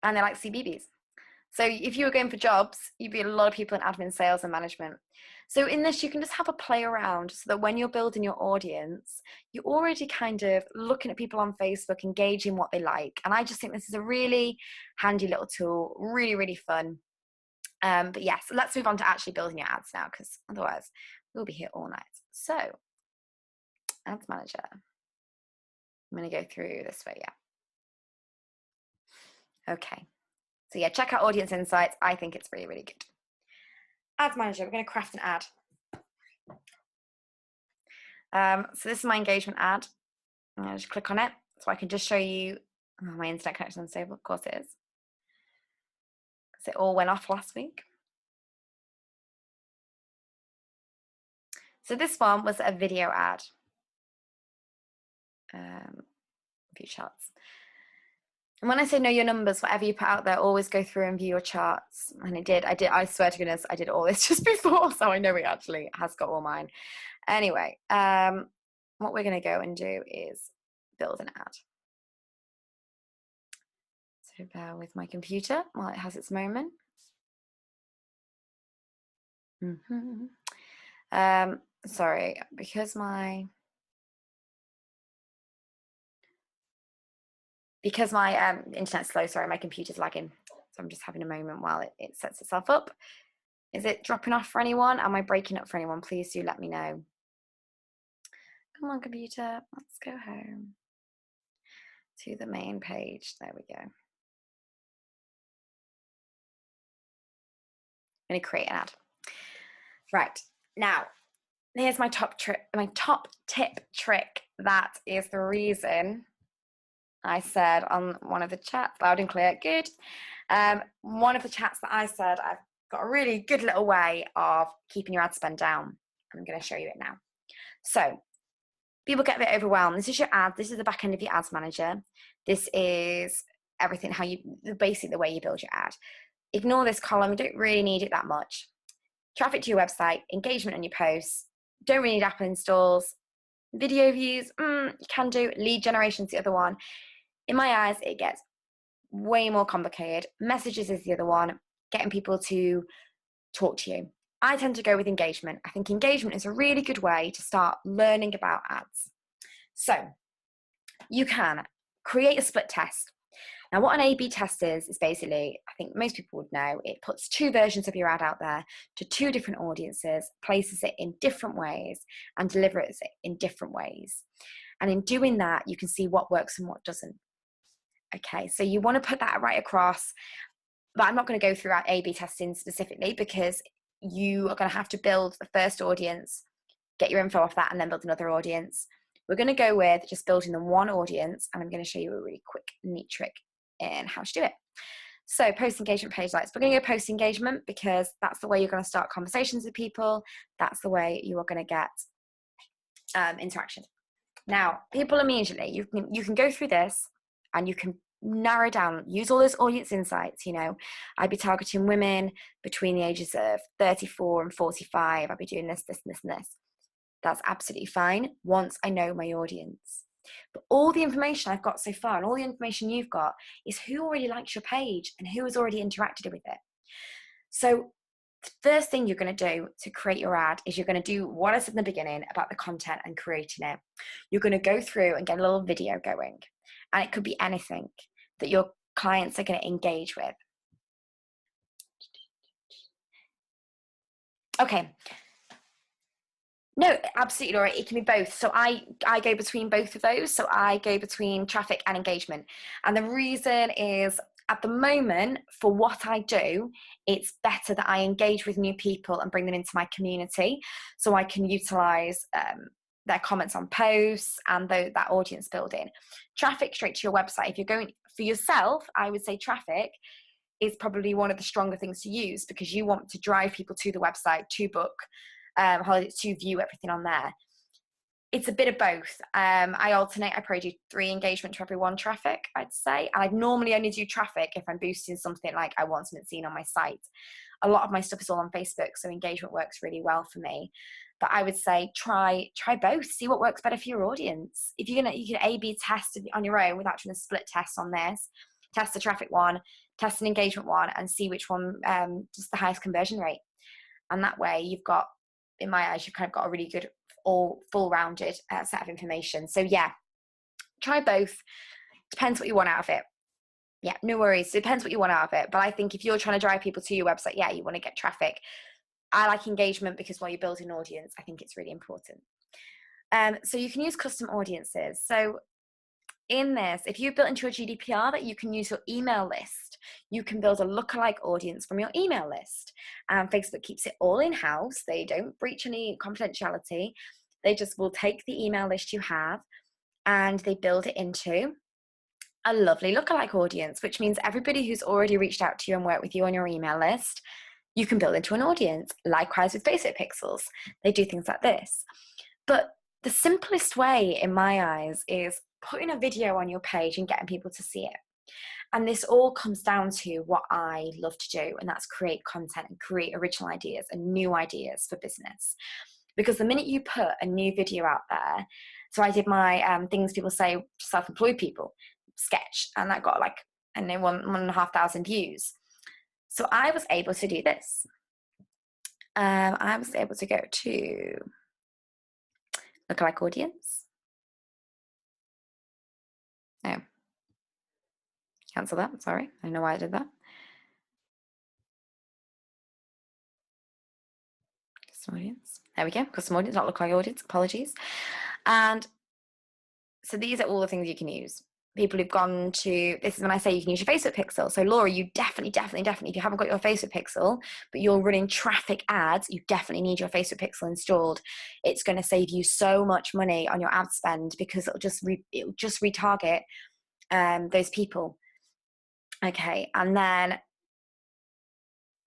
and they like CBBS. So if you were going for jobs, you'd be a lot of people in admin, sales, and management. So in this, you can just have a play around so that when you're building your audience, you're already kind of looking at people on Facebook, engaging what they like. And I just think this is a really handy little tool, really, really fun. But yes, let's move on to actually building your ads now, because otherwise we'll be here all night. So Ads Manager. I'm going to go through this way, yeah. Okay. So yeah, check out Audience Insights. I think it's really, really good. Ads Manager, we're going to craft an ad. So this is my engagement ad. I'm going to just click on it so I can just show you. Oh, my internet connection is unstable. Of course it is, because it all went off last week. So this one was a video ad. A few charts. And when I say know your numbers, whatever you put out there, always go through and view your charts. And I swear to goodness, I did all this just before, so I know it actually has got all mine. Anyway, what we're going to go and do is build an ad. So bear with my computer while it has its moment. Sorry, because my internet's slow, sorry, my computer's lagging. So I'm just having a moment while it sets itself up. Is it dropping off for anyone? Am I breaking up for anyone? Please do let me know. Come on, computer, let's go home to the main page. There we go. I'm going to create an ad. Right, now, here's my top tip trick. That is the reason I said on one of the chats, loud and clear, good. One of the chats that I said, I've got a really good little way of keeping your ad spend down. I'm going to show you it now. So people get a bit overwhelmed. This is your ad. This is the back end of your Ads Manager. This is everything, basically the way you build your ad. Ignore this column. You don't really need it that much. Traffic to your website, engagement on your posts. Don't really need app installs. Video views, you can do. Lead generation is the other one. In my eyes, it gets way more complicated. Messages is the other one. Getting people to talk to you. I tend to go with engagement. I think engagement is a really good way to start learning about ads. So you can create a split test. Now, what an A/B test is basically, I think most people would know, it puts two versions of your ad out there to two different audiences, places it in different ways, and delivers it in different ways. And in doing that, you can see what works and what doesn't. Okay, so you want to put that right across, but I'm not going to go through our A/B testing specifically, because you are going to have to build the first audience, get your info off that, and then build another audience. We're going to go with just building the one audience, and I'm going to show you a really quick, neat trick in how to do it. So post engagement page likes. We're going to go post engagement because that's the way you're going to start conversations with people. That's the way you are going to get interaction. Now, people immediately, you can go through this and you can narrow down, use all those audience insights. I'd be targeting women between the ages of 34 and 45. I'd be doing this, this, and this, and this. That's absolutely fine once I know my audience. But all the information I've got so far, and all the information you've got, is who already likes your page and who has already interacted with it. So the first thing you're going to do to create your ad is you're going to do what I said in the beginning about the content and creating it. You're going to go through and get a little video going. And it could be anything that your clients are going to engage with. Okay. No, absolutely, Laura. It can be both. So I go between both of those. So I go between traffic and engagement. And the reason is, at the moment, for what I do, it's better that I engage with new people and bring them into my community so I can utilize their comments on posts and that audience building. Traffic straight to your website. If you're going for yourself, I would say traffic is probably one of the stronger things to use, because you want to drive people to the website to book holidays, to view everything on there. It's a bit of both. I alternate. I probably do 3 engagement to every 1 traffic, I'd say. And I'd normally only do traffic if I'm boosting something like I want something seen on my site. A lot of my stuff is all on Facebook, so engagement works really well for me. But I would say try both. See what works better for your audience. If you can A/B test on your own without trying to split test on this. Test the traffic one, test an engagement one and see which one does the highest conversion rate. And that way you've got, in my eyes, you've kind of got a really good all full-rounded set of information. So yeah, try both. Depends what you want out of it. Yeah, no worries. It depends what you want out of it. But I think if you're trying to drive people to your website, yeah, you want to get traffic. I like engagement because while you're building an audience, I think it's really important. So you can use custom audiences. So in this, if you built into your GDPR that you can use your email list, you can build a lookalike audience from your email list. Facebook keeps it all in-house. They don't breach any confidentiality. They just will take the email list you have and they build it into a lovely lookalike audience, which means everybody who's already reached out to you and worked with you on your email list, you can build into an audience. Likewise with Facebook pixels, they do things like this. But the simplest way in my eyes is putting a video on your page and getting people to see it. And this all comes down to what I love to do, and that's create content and create original ideas and new ideas for business. Because the minute you put a new video out there, so I did my things people say self-employed people sketch, and that got like, I don't know, 1,500 views. So I was able to do this. I was able to go to lookalike audience. No, cancel that. Sorry, I don't know why I did that. Custom audience. There we go. Custom audience, not lookalike audience. Apologies. And so these are all the things you can use. People who've gone to, this is when I say you can use your Facebook pixel. So Laura, you definitely, if you haven't got your Facebook pixel, but you're running traffic ads, you definitely need your Facebook pixel installed. It's going to save you so much money on your ad spend because it'll just retarget those people. Okay, and then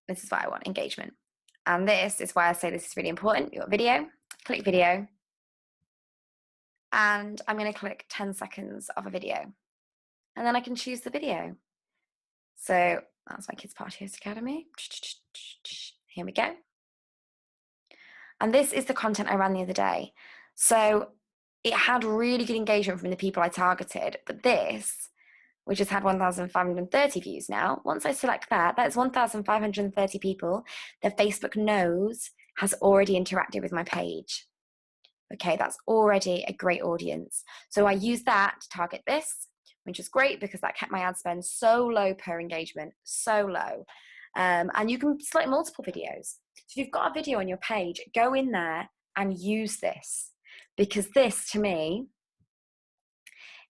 this is what I want, engagement. And this is why I say this is really important. Your video, click video. And I'm going to click 10 seconds of a video. And then I can choose the video. So that's my Kids Party Host Academy. Here we go. And this is the content I ran the other day. So it had really good engagement from the people I targeted. But this, which has had 1,530 views now, once I select that, that's 1,530 people that Facebook knows has already interacted with my page. Okay, that's already a great audience. So I use that to target this, which is great because that kept my ad spend so low per engagement, so low. And you can select multiple videos. So if you've got a video on your page, go in there and use this, because this to me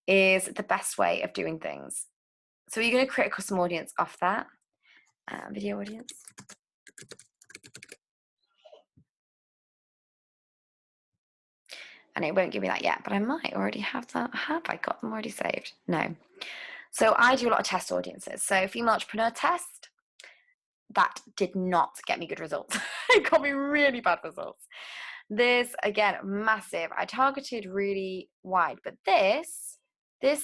is the best way of doing things. So you're going to create a custom audience off that. Video audience. And it won't give me that yet, but I might already have that. Have I got them already saved? No. So I do a lot of test audiences. So female entrepreneur test, that did not get me good results. It got me really bad results. This, again, massive. I targeted really wide, but this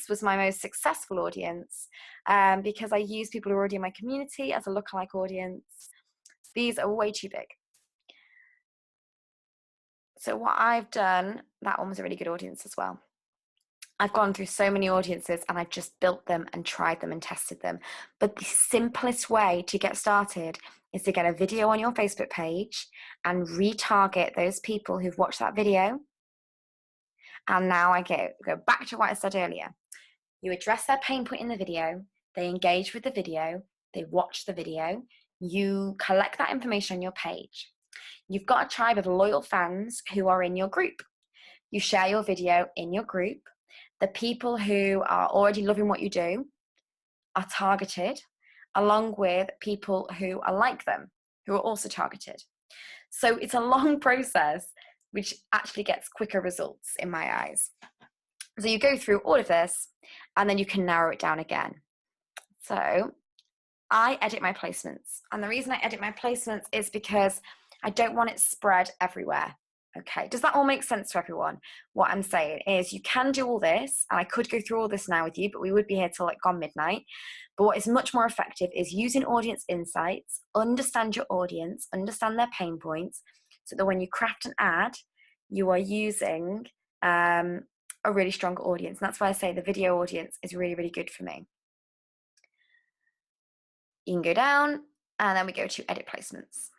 was my most successful audience because I use people who are already in my community as a lookalike audience. These are way too big. So what I've done, that one was a really good audience as well. I've gone through so many audiences and I've just built them and tried them and tested them. But the simplest way to get started is to get a video on your Facebook page and retarget those people who've watched that video. And now I go back to what I said earlier. You address their pain point in the video, they engage with the video, they watch the video, you collect that information on your page. You've got a tribe of loyal fans who are in your group. You share your video in your group. The people who are already loving what you do are targeted, along with people who are like them, who are also targeted. So it's a long process, which actually gets quicker results in my eyes. So you go through all of this, and then you can narrow it down again. So I edit my placements. And the reason I edit my placements is because I don't want it spread everywhere. Okay, does that all make sense to everyone? What I'm saying is you can do all this, and I could go through all this now with you, but we would be here till like gone midnight. But what is much more effective is using audience insights, understand your audience, understand their pain points, so that when you craft an ad, you are using a really strong audience. And that's why I say the video audience is really, really good for me. You can go down and then we go to edit placements.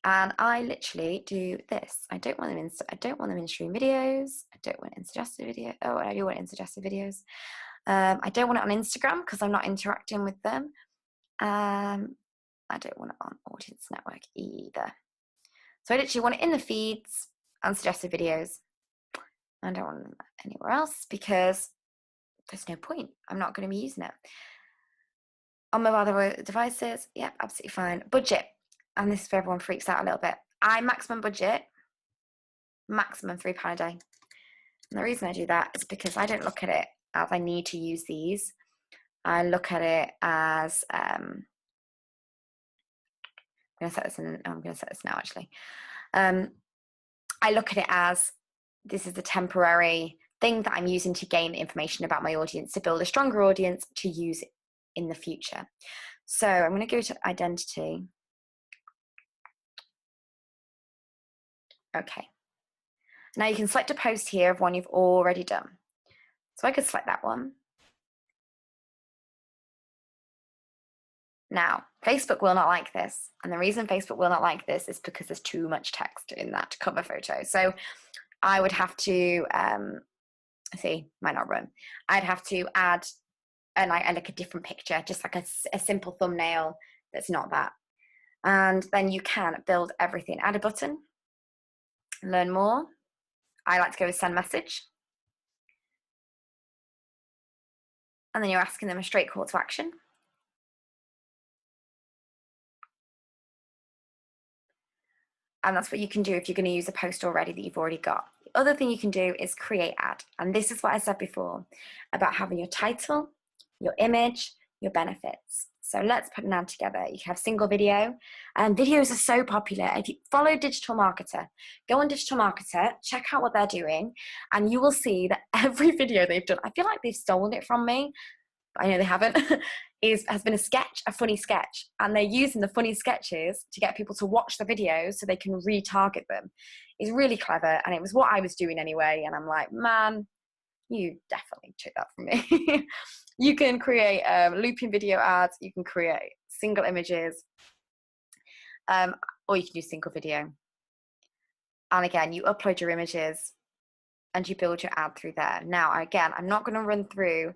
And I literally do this. I don't want them in stream videos. I don't want it in suggested video. Oh, I do want it in suggested videos. I don't want it on Instagram because I'm not interacting with them. I don't want it on Audience Network either. So I literally want it in the feeds and suggested videos. I don't want them anywhere else because there's no point. I'm not going to be using it. On mobile devices, yeah, absolutely fine. Budget, and this is where everyone freaks out a little bit. Maximum budget, maximum £3 a day. And the reason I do that is because I don't look at it as I need to use these. I look at it as I'm going to set this now actually. I look at it as this is the temporary thing that I'm using to gain information about my audience, to build a stronger audience to use in the future. So I'm going to go to identity. Okay. Now you can select a post here of one you've already done. So I could select that one. Now, Facebook will not like this. And the reason Facebook will not like this is because there's too much text in that cover photo. So I would have to, might not run. I'd have to add like a different picture, just like a simple thumbnail that's not that. And then you can build everything. Add a button, learn more. I like to go with send message. And then you're asking them a straight call to action. And that's what you can do if you're going to use a post already that you've already got. The other thing you can do is create ad. And this is what I said before about having your title, your image, your benefits. So let's put an ad together. You have single video, and videos are so popular. If you follow Digital Marketer, go on Digital Marketer, check out what they're doing, and you will see that every video they've done, I feel like they've stolen it from me, but I know they haven't, has been a sketch, a funny sketch. And they're using the funny sketches to get people to watch the videos so they can retarget them. It's really clever, and it was what I was doing anyway. And I'm like, man, you definitely took that from me. You can create looping video ads, you can create single images, or you can do single video. And again, you upload your images and you build your ad through there. Now, again, I'm not going to run through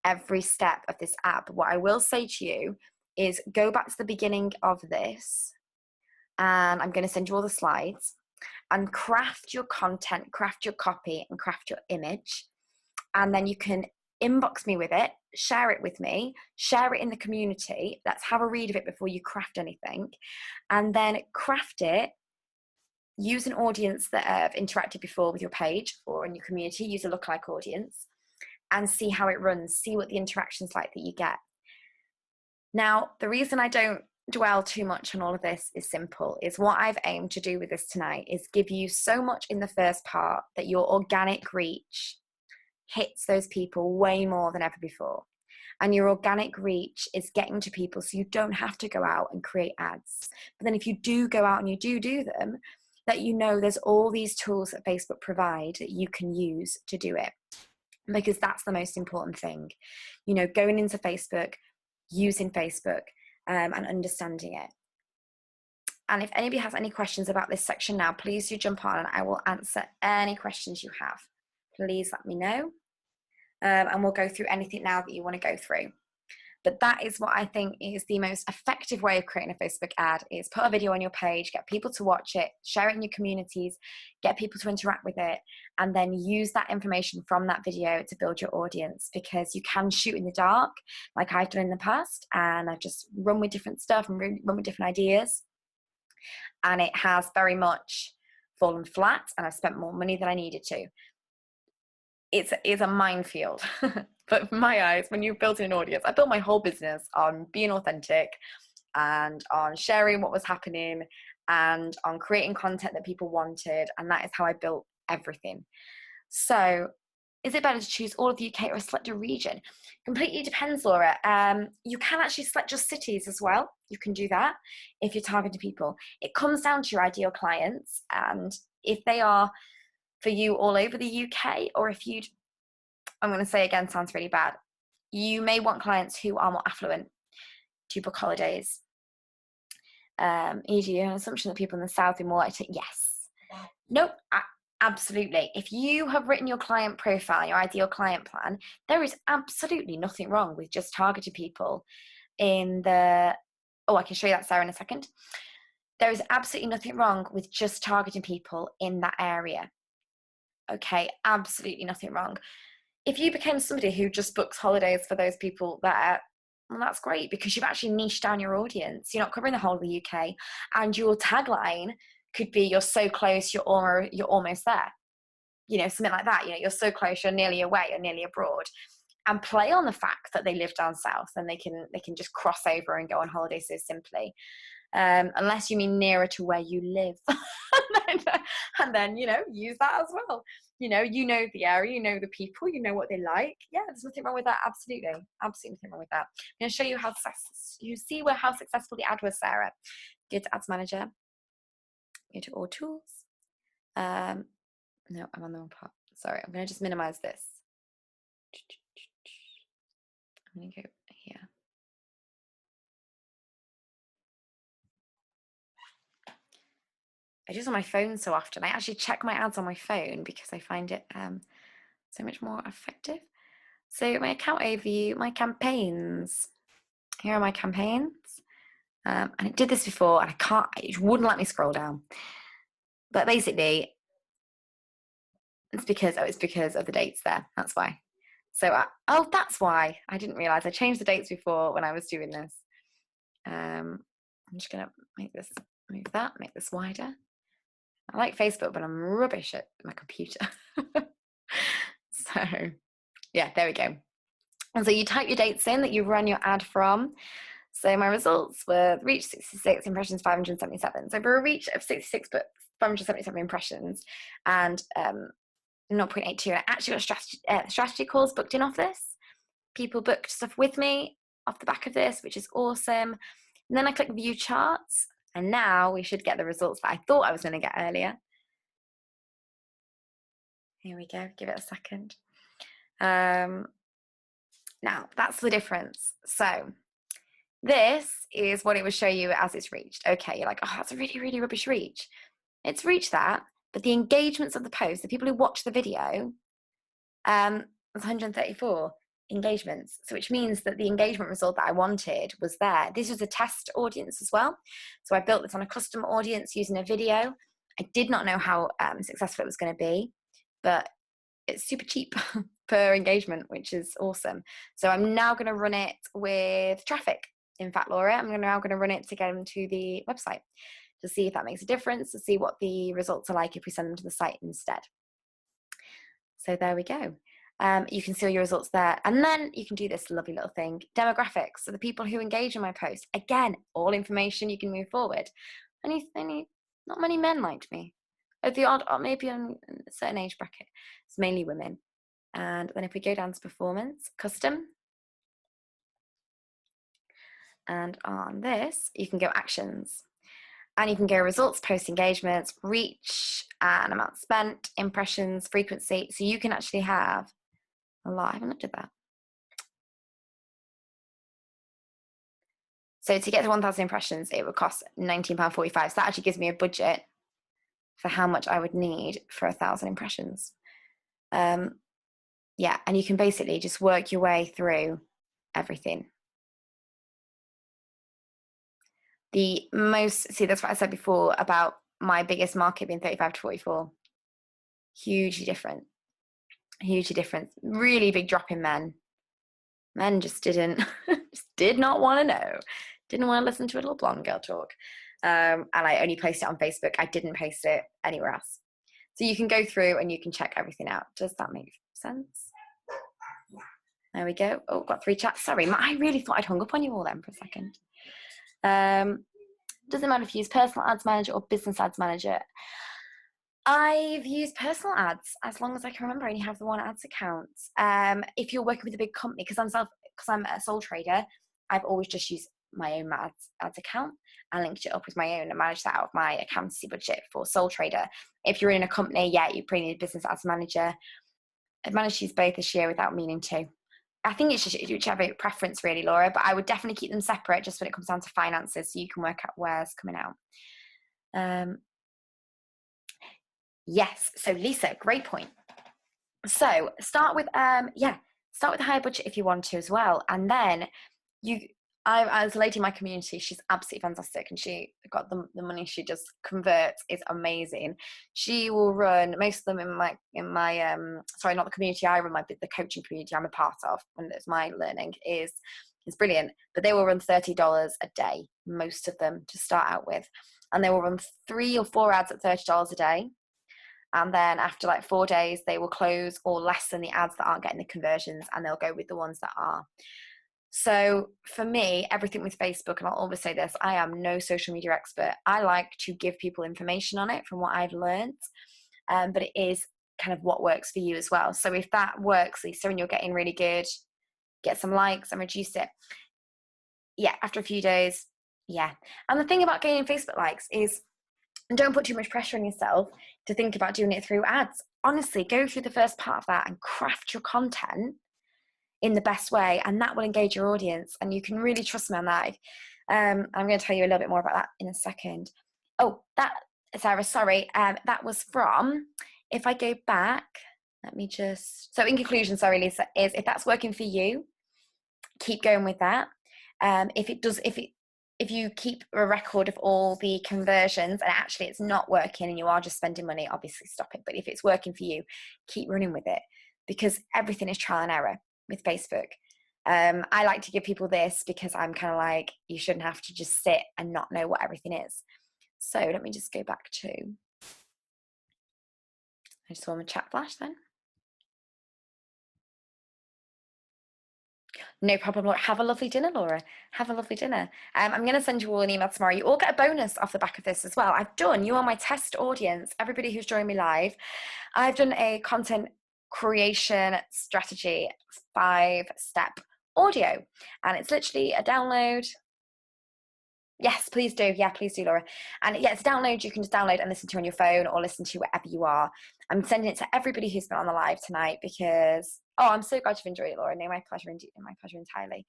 every step of this app. What I will say to you is go back to the beginning of this, and I'm going to send you all the slides, and craft your content, craft your copy, and craft your image. And then you can inbox me with it, share it with me, share it in the community. Let's have a read of it before you craft anything. And then craft it, use an audience that have interacted before with your page or in your community, use a lookalike audience, and see how it runs, see what the interaction's like that you get. Now, the reason I don't dwell too much on all of this is simple, is what I've aimed to do with this tonight is give you so much in the first part that your organic reach hits those people way more than ever before. And your organic reach is getting to people so you don't have to go out and create ads. But then if you do go out and you do them, that you know there's all these tools that Facebook provide that you can use to do it. Because that's the most important thing. You know, going into Facebook, using Facebook, and understanding it. And if anybody has any questions about this section now, please do jump on and I will answer any questions you have. Please let me know. And we'll go through anything now that you want to go through. But that is what I think is the most effective way of creating a Facebook ad, is put a video on your page, get people to watch it, share it in your communities, get people to interact with it, and then use that information from that video to build your audience, because you can shoot in the dark like I've done in the past, and I've just run with different stuff and run with different ideas. And it has very much fallen flat, and I've spent more money than I needed to. It's a minefield. But in my eyes, when you're building an audience, I built my whole business on being authentic and on sharing what was happening and on creating content that people wanted. And that is how I built everything. So is it better to choose all of the UK or select a region? Completely depends, Laura. You can actually select just cities as well. You can do that if you're targeting people. It comes down to your ideal clients, and if they are for you all over the UK, or if you'd, I'm going to say again, sounds really bad, you may want clients who are more affluent. to book holidays. E.g., an assumption that people in the South are more likely to, yes. Nope, absolutely. If you have written your client profile, your ideal client plan, there is absolutely nothing wrong with just targeting people in the, I can show you that, Sarah, in a second. There is absolutely nothing wrong with just targeting people in that area. Okay, absolutely nothing wrong. If you became somebody who just books holidays for those people there, well, that's great, because you've actually niched down your audience. You're not covering the whole of the UK, and your tagline could be, you're so close, you're almost there. Something like that. You're so close, you're nearly away, you're nearly abroad. And play on the fact that they live down south and they can just cross over and go on holiday so simply. Unless you mean nearer to where you live. and then use that as well. The area, the people, what they like. Yeah, there's nothing wrong with that. Absolutely nothing wrong with that. I'm going to show you how successful the ad was, Sarah. Go to Ads Manager, go to All Tools. No, I'm on the wrong part. Sorry, I'm going to just minimize this. I'm going to go here. I just on my phone so often. I actually check my ads on my phone because I find it so much more effective. So my account overview, my campaigns. Here are my campaigns. And it did this before, and it wouldn't let me scroll down. But basically, it's because of the dates there. That's why. So, that's why. I didn't realize I changed the dates before when I was doing this. I'm just going to make this wider. I like Facebook, but I'm rubbish at my computer. So, yeah, there we go. And so you type your dates in that you run your ad from. So my results were reach 66, impressions 577. So for a reach of 66, but 577 impressions and 0.82, I actually got strategy calls booked in off this. People booked stuff with me off the back of this, which is awesome. And then I click view charts, and now we should get the results that I thought I was going to get earlier. Here we go, give it a second. Now that's the difference. So this is what it would show you as it's reached. Okay, you're like, oh, that's a really, really rubbish reach. It's reached that, but the engagements of the post, the people who watch the video, was 134 engagements. So which means that the engagement result that I wanted was there. This was a test audience as well. So I built this on a custom audience using a video. I did not know how successful it was going to be, but it's super cheap per engagement, which is awesome. So I'm now going to run it with traffic. In fact, Laura, I'm now going to run it to get them to the website to see if that makes a difference, to see what the results are like if we send them to the site instead. So there we go. You can see all your results there. And then you can do this lovely little thing, demographics. So the people who engage in my post, again, all information, you can move forward. Not many men liked me. At the odd, or maybe on a certain age bracket, it's mainly women. And then if we go down to performance, custom, and on this, you can go actions. And you can go results, post engagements, reach, and amount spent, impressions, frequency. So you can actually have a lot. I haven't looked at that. So to get to 1,000 impressions, it would cost £19.45. So that actually gives me a budget for how much I would need for 1,000 impressions. Yeah, and you can basically just work your way through everything. That's what I said before about my biggest market being 35 to 44. Hugely different. Really big drop in men. Men just did not want to know. Didn't want to listen to a little blonde girl talk. And I only placed it on Facebook. I didn't post it anywhere else. So you can go through and you can check everything out. Does that make sense? There we go. Oh, got 3 chats. Sorry, I really thought I'd hung up on you all then for a second. Doesn't matter if you use personal ads manager or business ads manager. I've used personal ads as long as I can remember. I only have the one ads account. If you're working with a big company, because I'm a sole trader, I've always just used my own ads account and linked it up with my own and managed that out of my accountancy budget for sole trader. If you're in a company, yeah, you probably need a business ads manager. I've managed to use both this year without meaning to. I think it's just whichever preference really, Laura, but I would definitely keep them separate just when it comes down to finances, so you can work out where's coming out. Yes, so Lisa, great point. So start with start with a higher budget if you want to as well, and then as a lady in my community, she's absolutely fantastic, and she got the money she just converts is amazing. She will run most of them in my sorry, not the community I run, the coaching community I'm a part of, and it's my learning is brilliant. But they will run $30 a day, most of them to start out with, and they will run 3 or 4 ads at $30 a day. And then after like 4 days, they will close or lessen the ads that aren't getting the conversions, and they'll go with the ones that are. So for me, everything with Facebook, and I'll always say this, I am no social media expert. I like to give people information on it from what I've learned, but it is kind of what works for you as well. So if that works, Lisa, and you're getting really good, get some likes and reduce it. Yeah, after a few days, yeah. And the thing about gaining Facebook likes is, and don't put too much pressure on yourself to think about doing it through ads. Honestly, go through the first part of that and craft your content in the best way, and that will engage your audience, and you can really trust me on that. I'm going to tell you a little bit more about that in a second. Oh, that, Sarah, sorry, that was from, if I go back, let me just, so in conclusion, sorry, Lisa, is if that's working for you, keep going with that. If you keep a record of all the conversions and actually it's not working and you are just spending money, obviously stop it. But if it's working for you, keep running with it, because everything is trial and error with Facebook. I like to give people this because I'm kind of like, you shouldn't have to just sit and not know what everything is. So let me just go back to, I just saw my chat flash then. No problem, Laura. Have a lovely dinner, Laura. Have a lovely dinner. I'm going to send you all an email tomorrow. You all get a bonus off the back of this as well. You are my test audience, everybody who's joined me live. I've done a content creation strategy 5-step audio, and it's literally a download. Yes, please do. Yeah, please do, Laura. And yeah, it's a download. You can just download and listen to on your phone or listen to wherever you are. I'm sending it to everybody who's been on the live tonight because, I'm so glad you've enjoyed it, Laura. No, my pleasure entirely.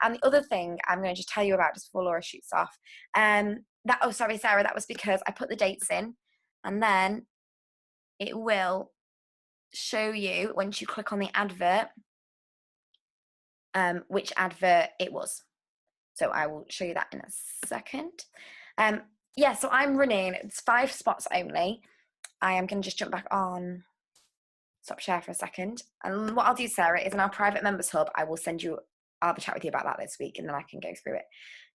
And the other thing I'm going to just tell you about just before Laura shoots off, sorry, Sarah, that was because I put the dates in, and then it will show you once you click on the advert, which advert it was. So I will show you that in a second. So I'm running, it's 5 spots only. I am going to just jump back on, stop share for a second. And what I'll do, Sarah, is in our private members hub, I'll have a chat with you about that this week, and then I can go through it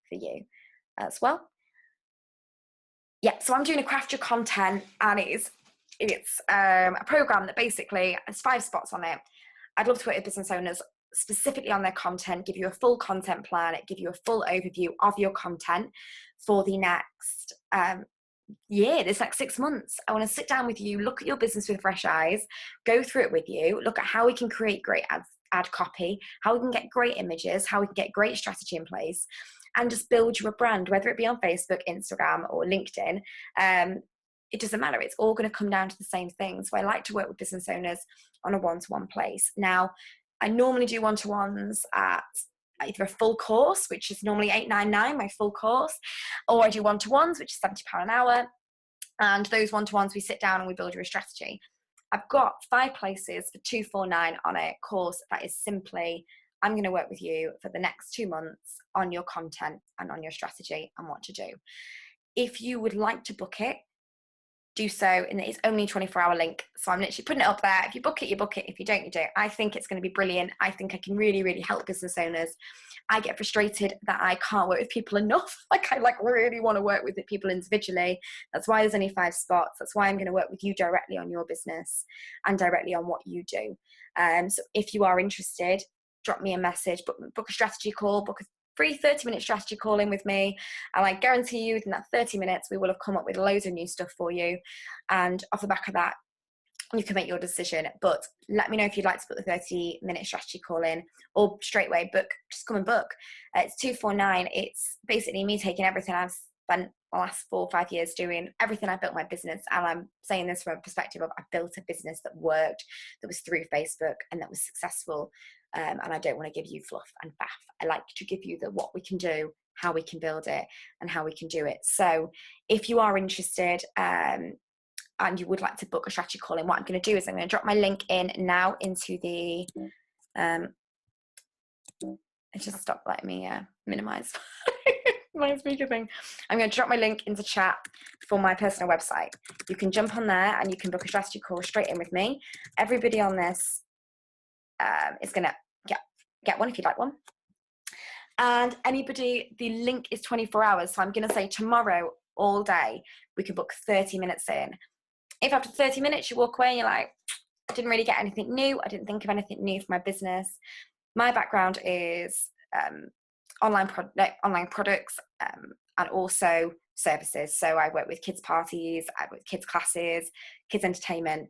for you as well. Yeah, so I'm doing a craft your content, and it's a program that basically has 5 spots on it. I'd love to work with business owners specifically on their content, give you a full content plan, give you a full overview of your content for the next this next 6 months. I want to sit down with you, look at your business with fresh eyes, go through it with you, look at how we can create great ad copy, how we can get great images, how we can get great strategy in place, and just build you a brand, whether it be on Facebook, Instagram, or LinkedIn. It doesn't matter. It's all going to come down to the same thing. So I like to work with business owners on a one-to-one place. Now, I normally do one-to-ones at either a full course, which is normally $899, my full course, or I do one-to-ones, which is £70 an hour. And those one-to-ones, we sit down and we build you a strategy. I've got 5 places for $249 on a course that is simply, I'm going to work with you for the next 2 months on your content and on your strategy and what to do. If you would like to book it, do so, and it's only a 24-hour link, so I'm literally putting it up there. If you book it, you book it. If you don't, you don't. I think it's going to be brilliant. I think I can really, really help business owners. I get frustrated that I can't work with people enough. I really want to work with the people individually. That's why there's only 5 spots. That's why I'm going to work with you directly on your business and directly on what you do. So if you are interested, drop me a message, book a strategy call, book a free 30-minute strategy call in with me, and I guarantee you within that 30 minutes we will have come up with loads of new stuff for you, and off the back of that you can make your decision. But let me know if you'd like to put the 30-minute strategy call in, or straight away book, just come and book. It's $249. It's basically me taking everything I've spent the last 4 or 5 years doing, everything I built my business, and I'm saying this from a perspective of I built a business that worked, that was through Facebook and that was successful. and I don't want to give you fluff and faff. I like to give you what we can do, how we can build it, and how we can do it. So if you are interested and you would like to book a strategy call in, what I'm going to do is I'm going to drop my link in now into the it just stopped letting me minimize my speaker thing. I'm going to drop my link into chat for my personal website. You can jump on there and you can book a strategy call straight in with me. Everybody on this is going to get one if you'd like one. And anybody, the link is 24 hours. So I'm going to say tomorrow all day, we can book 30 minutes in. If after 30 minutes you walk away and you're like, I didn't really get anything new, I didn't think of anything new for my business. My background is online products and also services. So I work with kids parties, I work with kids classes, kids entertainment,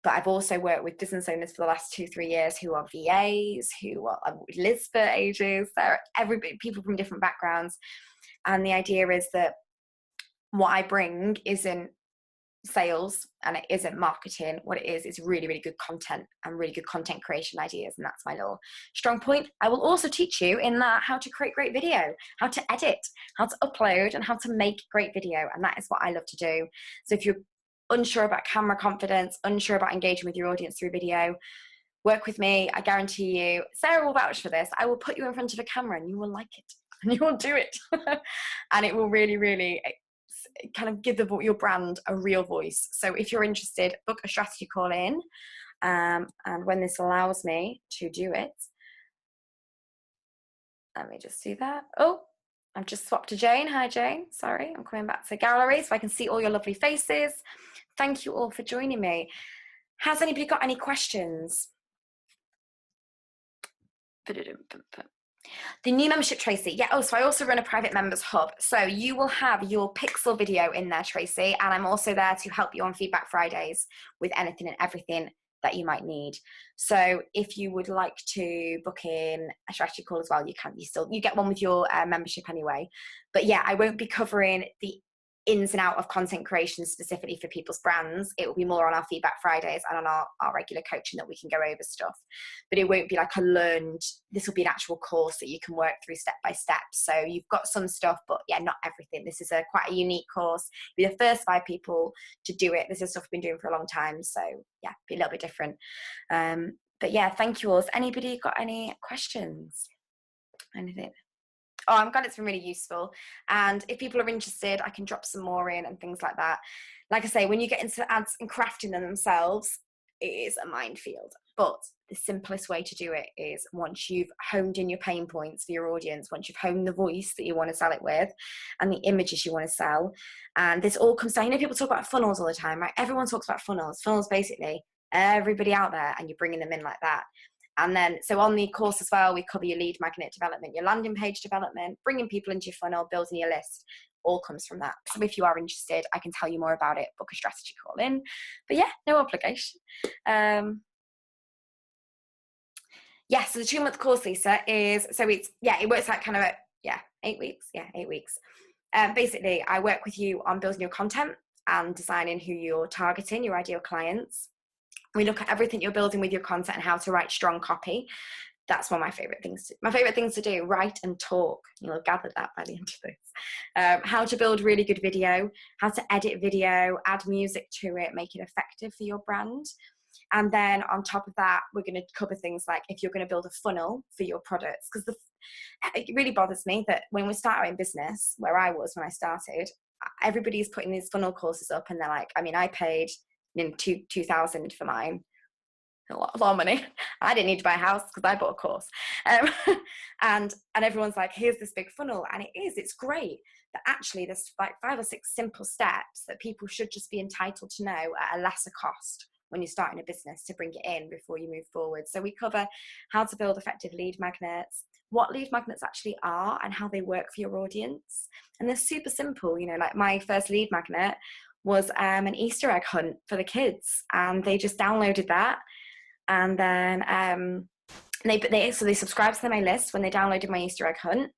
but I've also worked with business owners for the last 2-3 years who are VAs, who are Liz for ages. They're people from different backgrounds. And the idea is that what I bring isn't sales and it isn't marketing. What it is really, really good content and really good content creation ideas. And that's my little strong point. I will also teach you in that how to create great video, how to edit, how to upload, and how to make great video. And that is what I love to do. So if you're unsure about camera confidence, unsure about engaging with your audience through video, work with me. I guarantee you, Sarah will vouch for this. I will put you in front of a camera and you will like it and you will do it. And it will really, really kind of give your brand a real voice. So if you're interested, book a strategy call in. And when this allows me to do it, let me just do that. Oh, I've just swapped to Jane. Hi, Jane. Sorry, I'm coming back to gallery so I can see all your lovely faces. Thank you all for joining me. Has anybody got any questions? The new membership, Tracy. Yeah, oh, so I also run a private members hub. So you will have your Pixel video in there, Tracy, and I'm also there to help you on Feedback Fridays with anything and everything that you might need. So if you would like to book in a strategy call as well, you get one with your membership anyway. But yeah, I won't be covering the ins and out of content creation specifically for people's brands. It will be more on our Feedback Fridays and on our regular coaching that we can go over stuff. But it won't be like this will be an actual course that you can work through step by step. So you've got some stuff, but yeah, not everything. This is quite a unique course. Be the first 5 people to do it. This is stuff we've been doing for a long time. So yeah, be a little bit different. But yeah, thank you all. Has anybody got any questions? Anything? Oh, I'm glad it's been really useful. And if people are interested, I can drop some more in and things like that. Like I say, when you get into ads and crafting them themselves, it is a minefield. But the simplest way to do it is once you've honed in your pain points for your audience, once you've honed the voice that you want to sell it with and the images you want to sell. And this all comes down, people talk about funnels all the time, right? Everyone talks about funnels. Funnels, basically, everybody out there, and you're bringing them in like that. And then, so on the course as well, we cover your lead magnet development, your landing page development, bringing people into your funnel, building your list, all comes from that. So if you are interested, I can tell you more about it, book a strategy call in. But yeah, no obligation. Yeah, so the 2-month course, Lisa, it works out kind of 8 weeks. Yeah, 8 weeks. Basically, I work with you on building your content and designing who you're targeting, your ideal clients. We look at everything you're building with your content and how to write strong copy. That's one of my favorite things to do, write and talk. You'll have gathered that by the end of this. How to build really good video, how to edit video, add music to it, make it effective for your brand. And then on top of that, we're going to cover things like if you're going to build a funnel for your products. Because it really bothers me that when we start our own business, where I was when I started, everybody's putting these funnel courses up and they're like, I paid $2,000 for mine. A lot of money. I didn't need to buy a house because I bought a course. And everyone's like, here's this big funnel. And it's great. But actually there's like 5 or 6 simple steps that people should just be entitled to know at a lesser cost when you're starting a business to bring it in before you move forward. So we cover how to build effective lead magnets, what lead magnets actually are and how they work for your audience. And they're super simple. Like my first lead magnet was an Easter egg hunt for the kids, and they just downloaded that, and then they subscribed to my list when they downloaded my Easter egg hunt.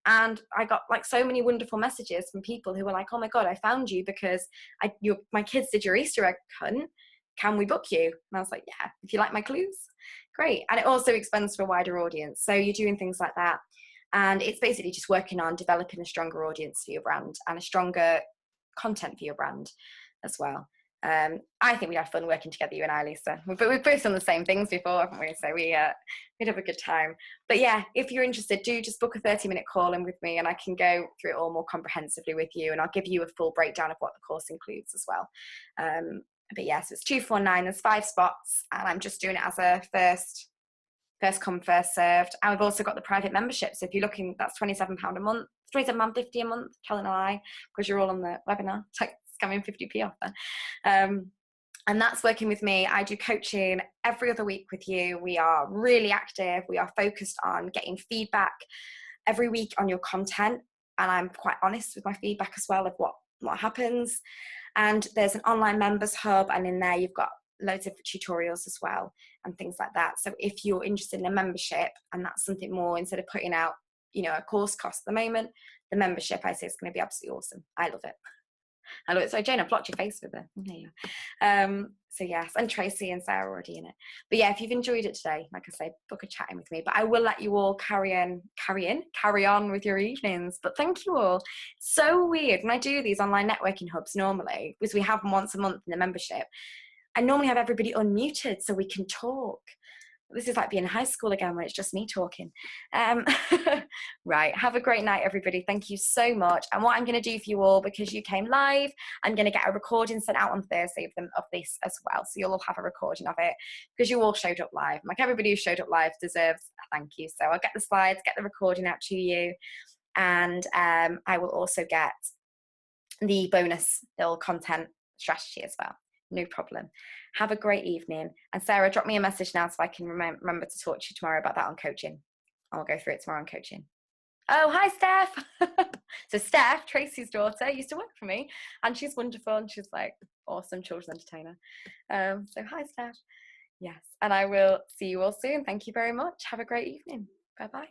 And I got like so many wonderful messages from people who were like, oh my god, I found you because my kids did your Easter egg hunt. can we book you? And I was like, yeah, if you like my clues, great. And it also expands to a wider audience. So you're doing things like that. And it's basically just working on developing a stronger audience for your brand and a stronger content for your brand as well. I think we had fun working together, you and I, Lisa. We've both done the same things before, haven't we? So we'd have a good time. But yeah, if you're interested, do just book a 30-minute call in with me, and I can go through it all more comprehensively with you, and I'll give you a full breakdown of what the course includes as well. But yes, it's 249. There's 5 spots, and I'm just doing it as a first come, first served. And we've also got the private membership. So if you're looking, that's £27 a month, £27.50 a month, telling a lie, because you're all on the webinar. It's like scamming 50p off there. And that's working with me. I do coaching every other week with you. We are really active. We are focused on getting feedback every week on your content. And I'm quite honest with my feedback as well of what happens. And there's an online members hub, and in there you've got loads of tutorials as well and things like that. So if you're interested in a membership, and that's something more, instead of putting out, a course cost at the moment, the membership, I say, is going to be absolutely awesome. I love it. So Jane, I've blocked your face with it. So yes, and Tracy and Sarah are already in it. But yeah, if you've enjoyed it today, like I say, book a chat in with me. But I will let you all carry on with your evenings. But thank you all. It's so weird when I do these online networking hubs normally, because we have them once a month in the membership. I normally have everybody unmuted so we can talk. This is like being in high school again when it's just me talking. Right, have a great night, everybody. Thank you so much. And what I'm going to do for you all, because you came live, I'm going to get a recording sent out on Thursday of this as well. So you'll all have a recording of it, because you all showed up live. Like, everybody who showed up live deserves a thank you. So I'll get the slides, get the recording out to you. And I will also get the bonus little content strategy as well. No problem. Have a great evening. And Sarah, drop me a message now so I can remember to talk to you tomorrow about that on coaching. I'll go through it tomorrow on coaching. Oh, hi, Steph. So Steph, Tracy's daughter, used to work for me, and she's wonderful, and she's like awesome children's entertainer. So hi, Steph. Yes, and I will see you all soon. Thank you very much. Have a great evening. Bye-bye.